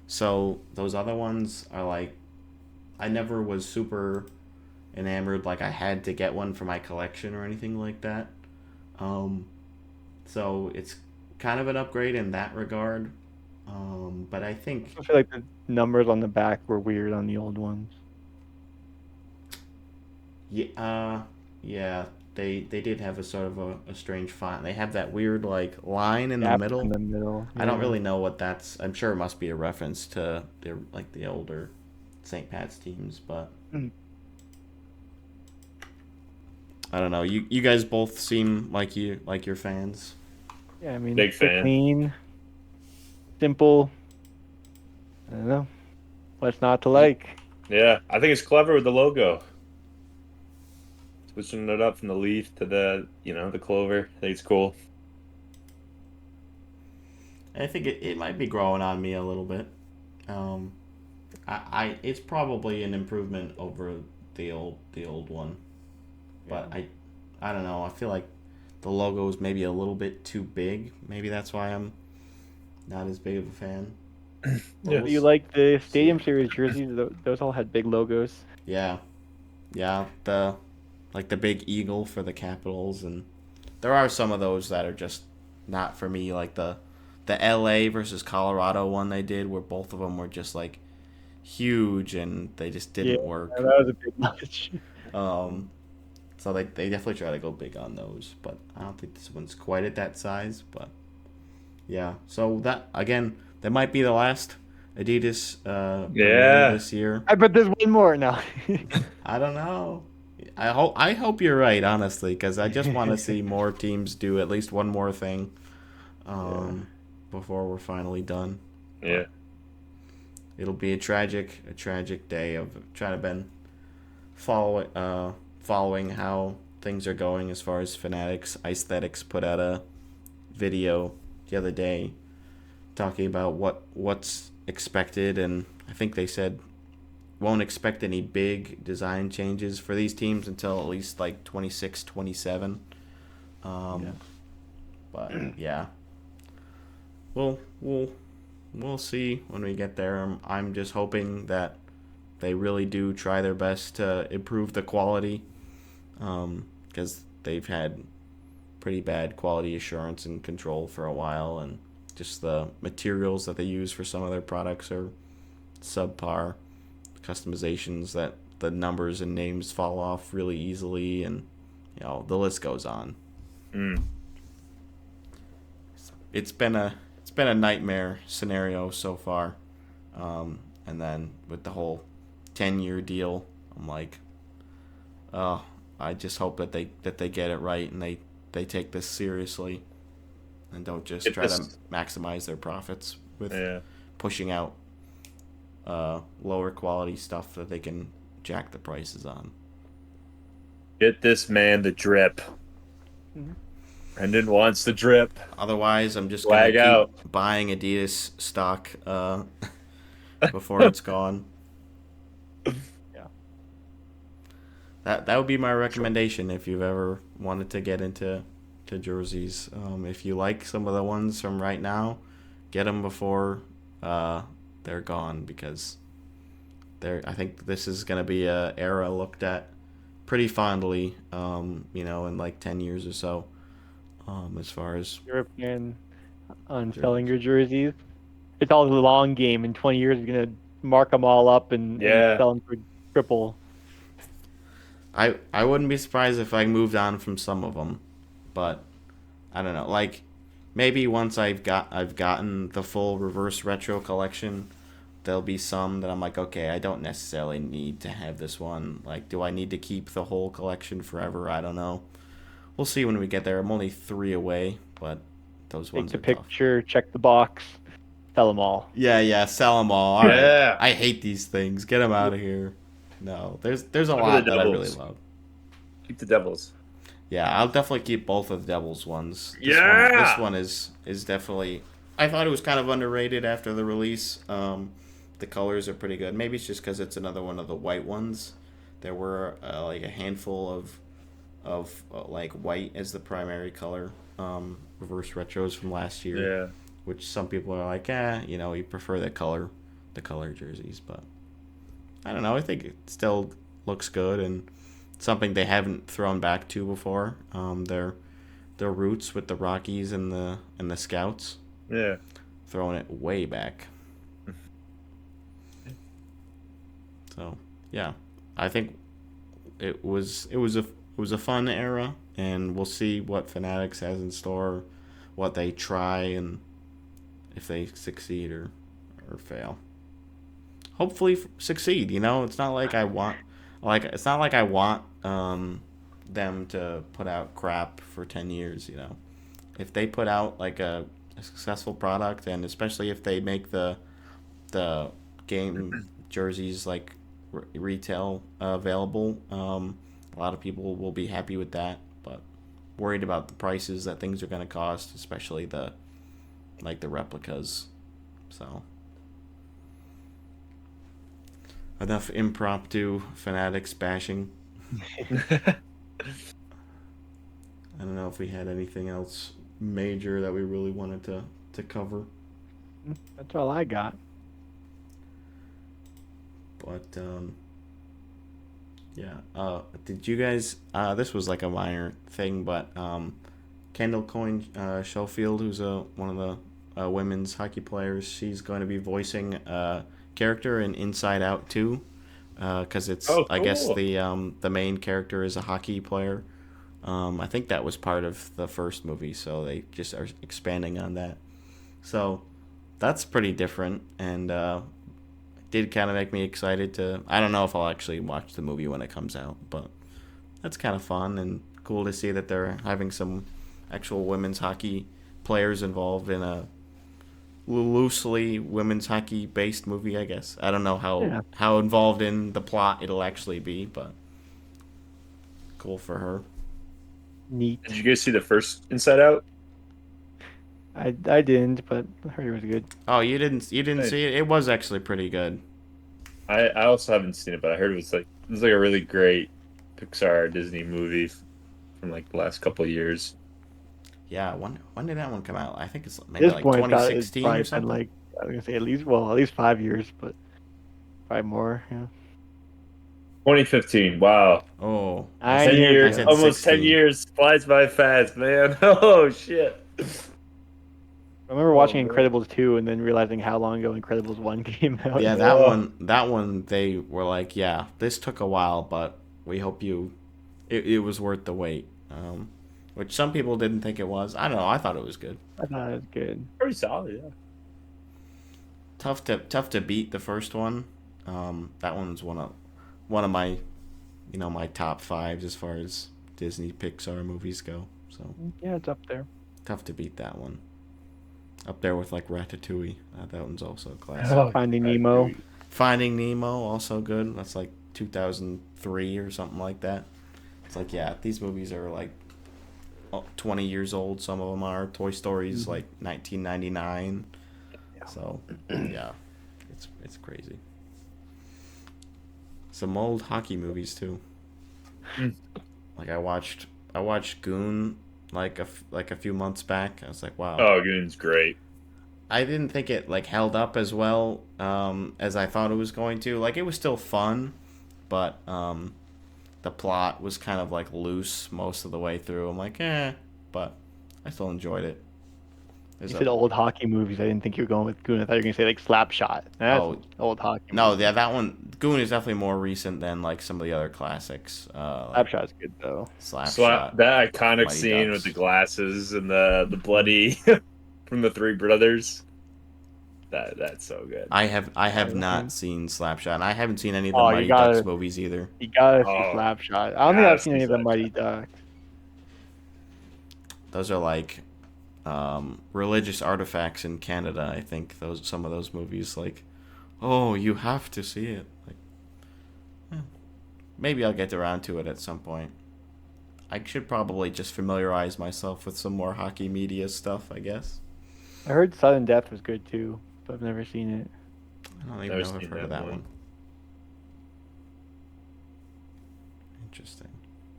so those other ones are like. I never was super enamored, like I had to get one for my collection or anything like that. So it's kind of an upgrade in that regard. But I think I feel like the numbers on the back were weird on the old ones. yeah, they did have a sort of a strange font. They have that weird like line in the Gap middle. In the middle. I don't yeah. really know what that's. I'm sure it must be a reference to the older St. Pat's teams, but Mm. I don't know. You guys both seem like you're fans. Yeah, I mean, Big they're fan. clean, simple. I don't know. What's not to like? Yeah, I think it's clever with the logo. Switching it up from the leaf to the clover. I think it's cool. I think it might be growing on me a little bit. It's probably an improvement over the old one, but I don't know. I feel like the logo is maybe a little bit too big. Maybe that's why I'm not as big of a fan. Yeah. You like the Stadium Series jerseys? Those all had big logos. Yeah, the big eagle for the Capitals, and there are some of those that are just not for me. Like the LA versus Colorado one they did, where both of them were just like huge and they just didn't work. That was a big match. So they definitely try to go big on those, but I don't think this one's quite at that size. But yeah, so that might be the last Adidas premiere this year. I bet there's one more now. I don't know. I hope you're right, honestly, because I just want to see more teams do at least one more thing before we're finally done. Yeah. It'll be a tragic day of trying to been following how things are going as far as Fanatics. Aesthetics put out a video the other day talking about what's expected, and I think they said won't expect any big design changes for these teams until at least like 26, 27. But yeah, we'll see when we get there. I'm just hoping that they really do try their best to improve the quality, because they've had pretty bad quality assurance and control for a while, and just the materials that they use for some of their products are subpar. Customizations that the numbers and names fall off really easily, and the list goes on. It's been a nightmare scenario so far, and then with the whole 10-year deal, I'm like, I just hope that they get it right and they take this seriously and don't just try to maximize their profits with pushing out lower quality stuff that they can jack the prices on. Get this man the drip. Brendan wants the drip. Otherwise, I'm just gonna keep buying Adidas stock before it's gone. Yeah. That would be my recommendation if you've ever wanted to get into jerseys. If you like some of the ones from right now, get them before they're gone, because I think this is going to be a era looked at pretty fondly, in like 10 years or so, as far as European on selling your jerseys. It's all the long game. In 20 years, you're gonna mark them all up and sell them for triple. I wouldn't be surprised if I moved on from some of them, but I don't know. Like, maybe once I've gotten the full reverse retro collection, there'll be some that I'm like, okay, I don't necessarily need to have this one. Like, do I need to keep the whole collection forever? I don't know. We'll see when we get there. I'm only 3 away, but those ones Take are the tough. picture, check the box, sell them all. Yeah, sell them all. All right. I hate these things. Get them out of here. No, there's a lot that I really love. Keep the Devils. Yeah, I'll definitely keep both of the Devils ones. This one is definitely. I thought it was kind of underrated after the release. The colors are pretty good. Maybe it's just because it's another one of the white ones. There were like a handful of like white as the primary color reverse retros from last year. Yeah. Which some people are like, you prefer the color jerseys, but I don't know. I think it still looks good and something they haven't thrown back to before. Their roots with the Rockies and the Scouts. Yeah. Throwing it way back. So yeah, I think it was a fun era, and we'll see what Fanatics has in store, what they try, and if they succeed or fail. Hopefully succeed. It's not like I want them to put out crap for 10 years. If they put out like a successful product, and especially if they make the game jerseys like retail available, a lot of people will be happy with that, but worried about the prices that things are going to cost, especially the replicas. So enough impromptu Fanatics bashing. I don't know if we had anything else major that we really wanted to cover. That's all I got. But yeah. Did you guys? This was like a minor thing, but Kendall Coyne Schofield, who's one of the women's hockey players, she's going to be voicing a character in Inside Out 2, because it's cool. I guess the main character is a hockey player. I think that was part of the first movie, so they just are expanding on that. So that's pretty different, and did kind of make me excited to. I don't know if I'll actually watch the movie when it comes out, but that's kind of fun and cool to see that they're having some actual women's hockey players involved in a loosely women's hockey based movie, I guess. I don't know how involved in the plot it'll actually be, but Cool for her. Neat. Did you guys see the first Inside Out? I didn't, but I heard it was good. Oh, you didn't Hey. see it? It was actually pretty good. I also haven't seen it, but I heard it was like a really great Pixar Disney movie from like the last couple of years. Yeah, when did that one come out? I think it's maybe This like point, it's 2016 probably or been something. like I was gonna say at least 5 years, but probably more. Yeah. 2015. Wow. Oh, 9 10 years years. said ago. Almost 10 16. years. Flies by fast, man. Oh, shit. I remember Oh, watching man. Incredibles 2 and then realizing how long ago Incredibles 1 came out. Yeah, Oh. that one, they were like, yeah, this took a while, but we hope it was worth the wait. Which some people didn't think it was. I don't know. I thought it was good. I thought it was good. Pretty solid, yeah. Tough to beat the first one. That one's one of my, my top fives as far as Disney Pixar movies go. So Yeah, it's up there. tough to beat that one. Up there with like Ratatouille. That one's also a classic. Oh, Finding Nemo. Finding Nemo, also good. That's like 2003 or something like that. It's like, yeah, these movies are like 20 years old. Some of them are. Toy Story's like 1999. Yeah. So, yeah, it's crazy. Some old hockey movies too. Mm. Like I watched Goon like a few months back. I was like, wow. Oh, Goon's great. I didn't think it like held up as well as I thought it was going to. Like it was still fun, but the plot was kind of like loose most of the way through. I'm like, but I still enjoyed it. You said old hockey movies. I didn't think you were going with Goon. I thought you were gonna say like Slapshot. That's old hockey. No, movie. yeah, that one Goon is definitely more recent than like some of the other classics. Like Slapshot's good though. Slapshot. That iconic Mighty scene Ducks. with the glasses and the bloody from the Three Brothers. That's so good. I have not seen Slapshot. And I haven't seen any of the Oh, you Mighty gotta- Ducks movies either. You gotta see Oh, Slapshot. I don't think gotta I've seen see any of the Slapshot. Mighty Ducks. Those are like religious artifacts in Canada. I think some of those movies like, oh, you have to see it. Like, maybe I'll get around to it at some point. I should probably just familiarize myself with some more hockey media stuff, I guess. I heard Sudden Death was good too, but I've never seen it. I don't even Never know if I've seen heard of that that one. one. Interesting.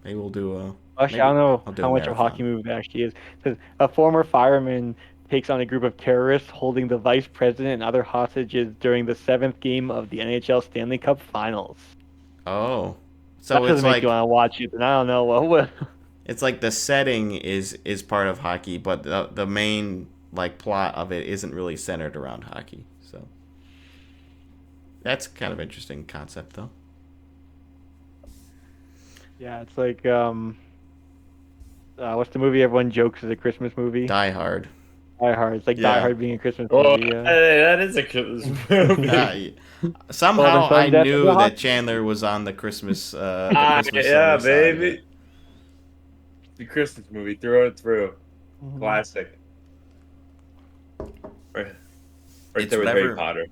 Maybe we'll do a. Actually, maybe I don't know I'll do how a much of a hockey marathon. movie it actually is. It says a former fireman takes on a group of terrorists holding the vice president and other hostages during the 7th game of the NHL Stanley Cup Finals. Oh, That so it's doesn't make like you want to watch it, and I don't know what would. it's like the setting is part of hockey, but the main like plot of it isn't really centered around hockey. So that's kind of interesting concept, though. Yeah, it's like what's the movie everyone jokes is a Christmas movie? Die Hard. Die Hard. It's like Yeah. Die Hard being a Christmas Oh, movie. Yeah. hey, that is a Christmas movie. Somehow Well, then I Sudden Death is knew a hockey that Chandler was on the Christmas. The Ah, Christmas yeah, summer side of baby. it. The Christmas movie, through and through. Mhm. Classic. Right It's there with never- Harry Potter.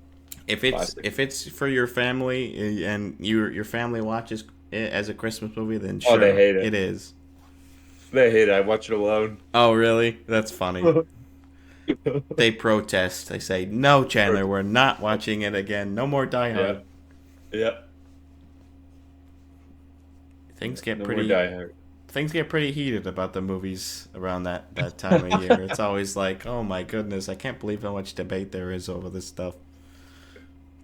Classic. If it's for your family and your family watches it as a Christmas movie, then Oh, sure, they hate it. It is. They hate it. I watch it alone. Oh, really? That's funny. They protest. They say, "No, Chandler, we're not watching it again. No more Die Hard." Yeah. Things get No more pretty Die Hard. things get pretty heated about the movies around that time of year. It's always like, oh my goodness, I can't believe how much debate there is over this stuff.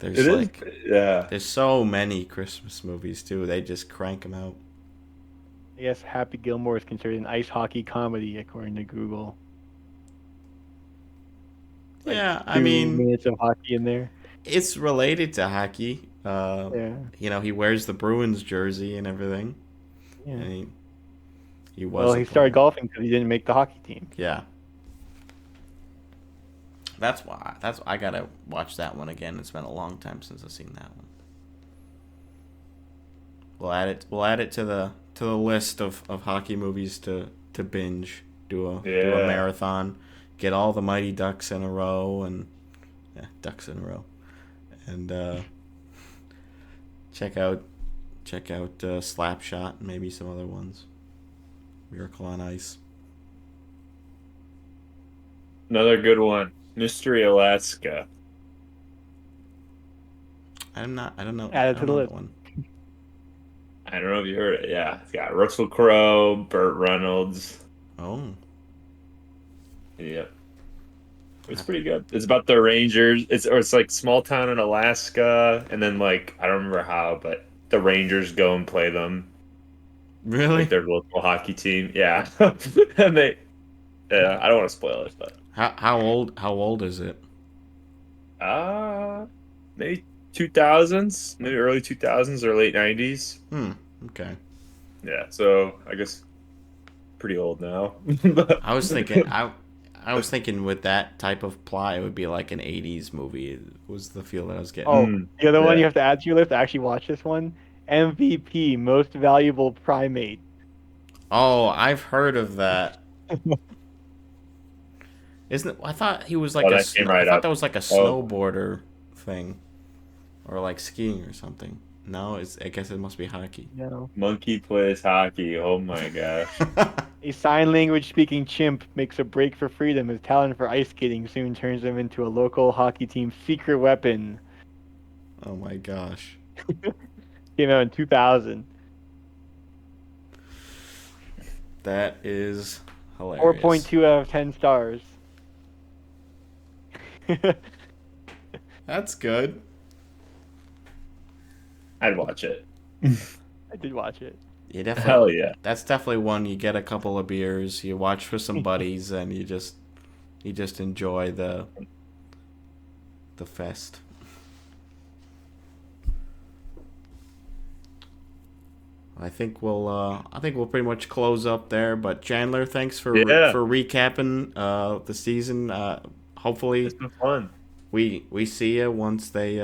There's It is. like Yeah. there's so many Christmas movies too. They just crank them out. I guess Happy Gilmore is considered an ice hockey comedy according to Google. Yeah, I 2 mean, minutes of hockey in there. it's related to hockey. Yeah. He wears the Bruins jersey and everything. Yeah. And he was. Well, a he started player. golfing because he didn't make the hockey team. Yeah. That's why. I gotta watch that one again. It's been a long time since I've seen that one. We'll add it to the list of hockey movies to binge. Do a marathon. Get all the Mighty Ducks in a row and Ducks in a row. And check out check out Slapshot and maybe some other ones. Miracle on Ice. Another good one. Mystery Alaska. I don't know. Add it I to don't the know list. that one. I don't know if you heard it. Yeah, it's got Russell Crowe, Burt Reynolds. Oh, Yep. It's pretty good. It's about the Rangers. It's like small town in Alaska, and then like I don't remember how, but the Rangers go and play them, really? like their local hockey team. Yeah, and they. Yeah, I don't want to spoil it, but How old is it? maybe 2000s, maybe early 2000s or late 90s. Okay. Yeah, so I guess pretty old now. I was thinking I was thinking with that type of plot, it would be like an '80s movie. It was the feel that I was getting. Oh, the other one yeah. you have to add to your list. I actually watched this one. MVP, Most Valuable Primate. Oh, I've heard of that. Isn't it? I thought he was like Oh, that came right I thought up. that was like a snowboarder thing, or like skiing or something. No, I guess it must be hockey. No. Monkey plays hockey. Oh my gosh. A sign language speaking chimp makes a break for freedom. His talent for ice skating soon turns him into a local hockey team's secret weapon. Oh my gosh. Came out in 2000. That is hilarious. 4.2 out of 10 stars. That's good. I'd watch it. I did watch it. You definitely. Hell yeah. That's definitely one. You get a couple of beers, you watch with some buddies, and you just enjoy the fest. I think we'll pretty much close up there. But Chandler, thanks for Yeah. for recapping the season. Hopefully It's been fun. we see you once they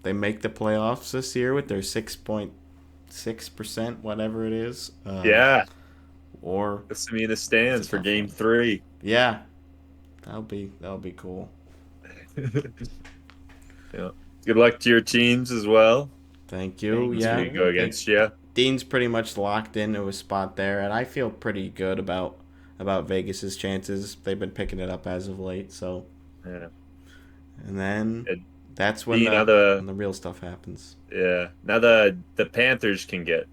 make the playoffs this year with their 6.6%, whatever it is. Yeah. Or Let's me in the stands It's a for tough game one. 3. yeah, that'll be cool. Yeah. Good luck to your teams as well. Thank you. Thank Yeah, We go against you. Dean's pretty much locked into a spot there, and I feel pretty good about Vegas's chances. They've been picking it up as of late, so. Yeah. And then And that's when Dean, when the real stuff happens. Yeah. Now the Panthers can get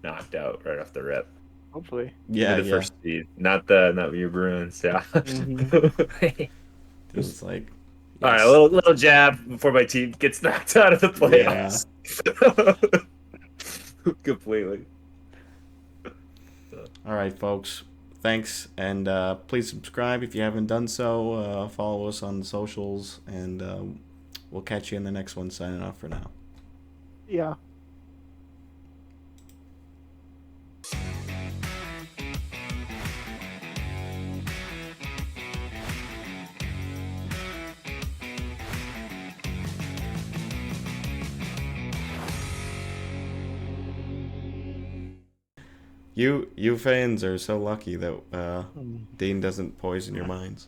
knocked out right off the rip. Hopefully. Yeah, the yeah. first seed. Not your Bruins. Yeah. Mhm. It's like. All right, yes. a little jab before my team gets knocked out of the playoffs. Completely. All right, folks. Thanks, and please subscribe if you haven't done so. Follow us on the socials, and we'll catch you in the next one. Signing off for now. Yeah. You fans are so lucky that Dean doesn't poison your minds.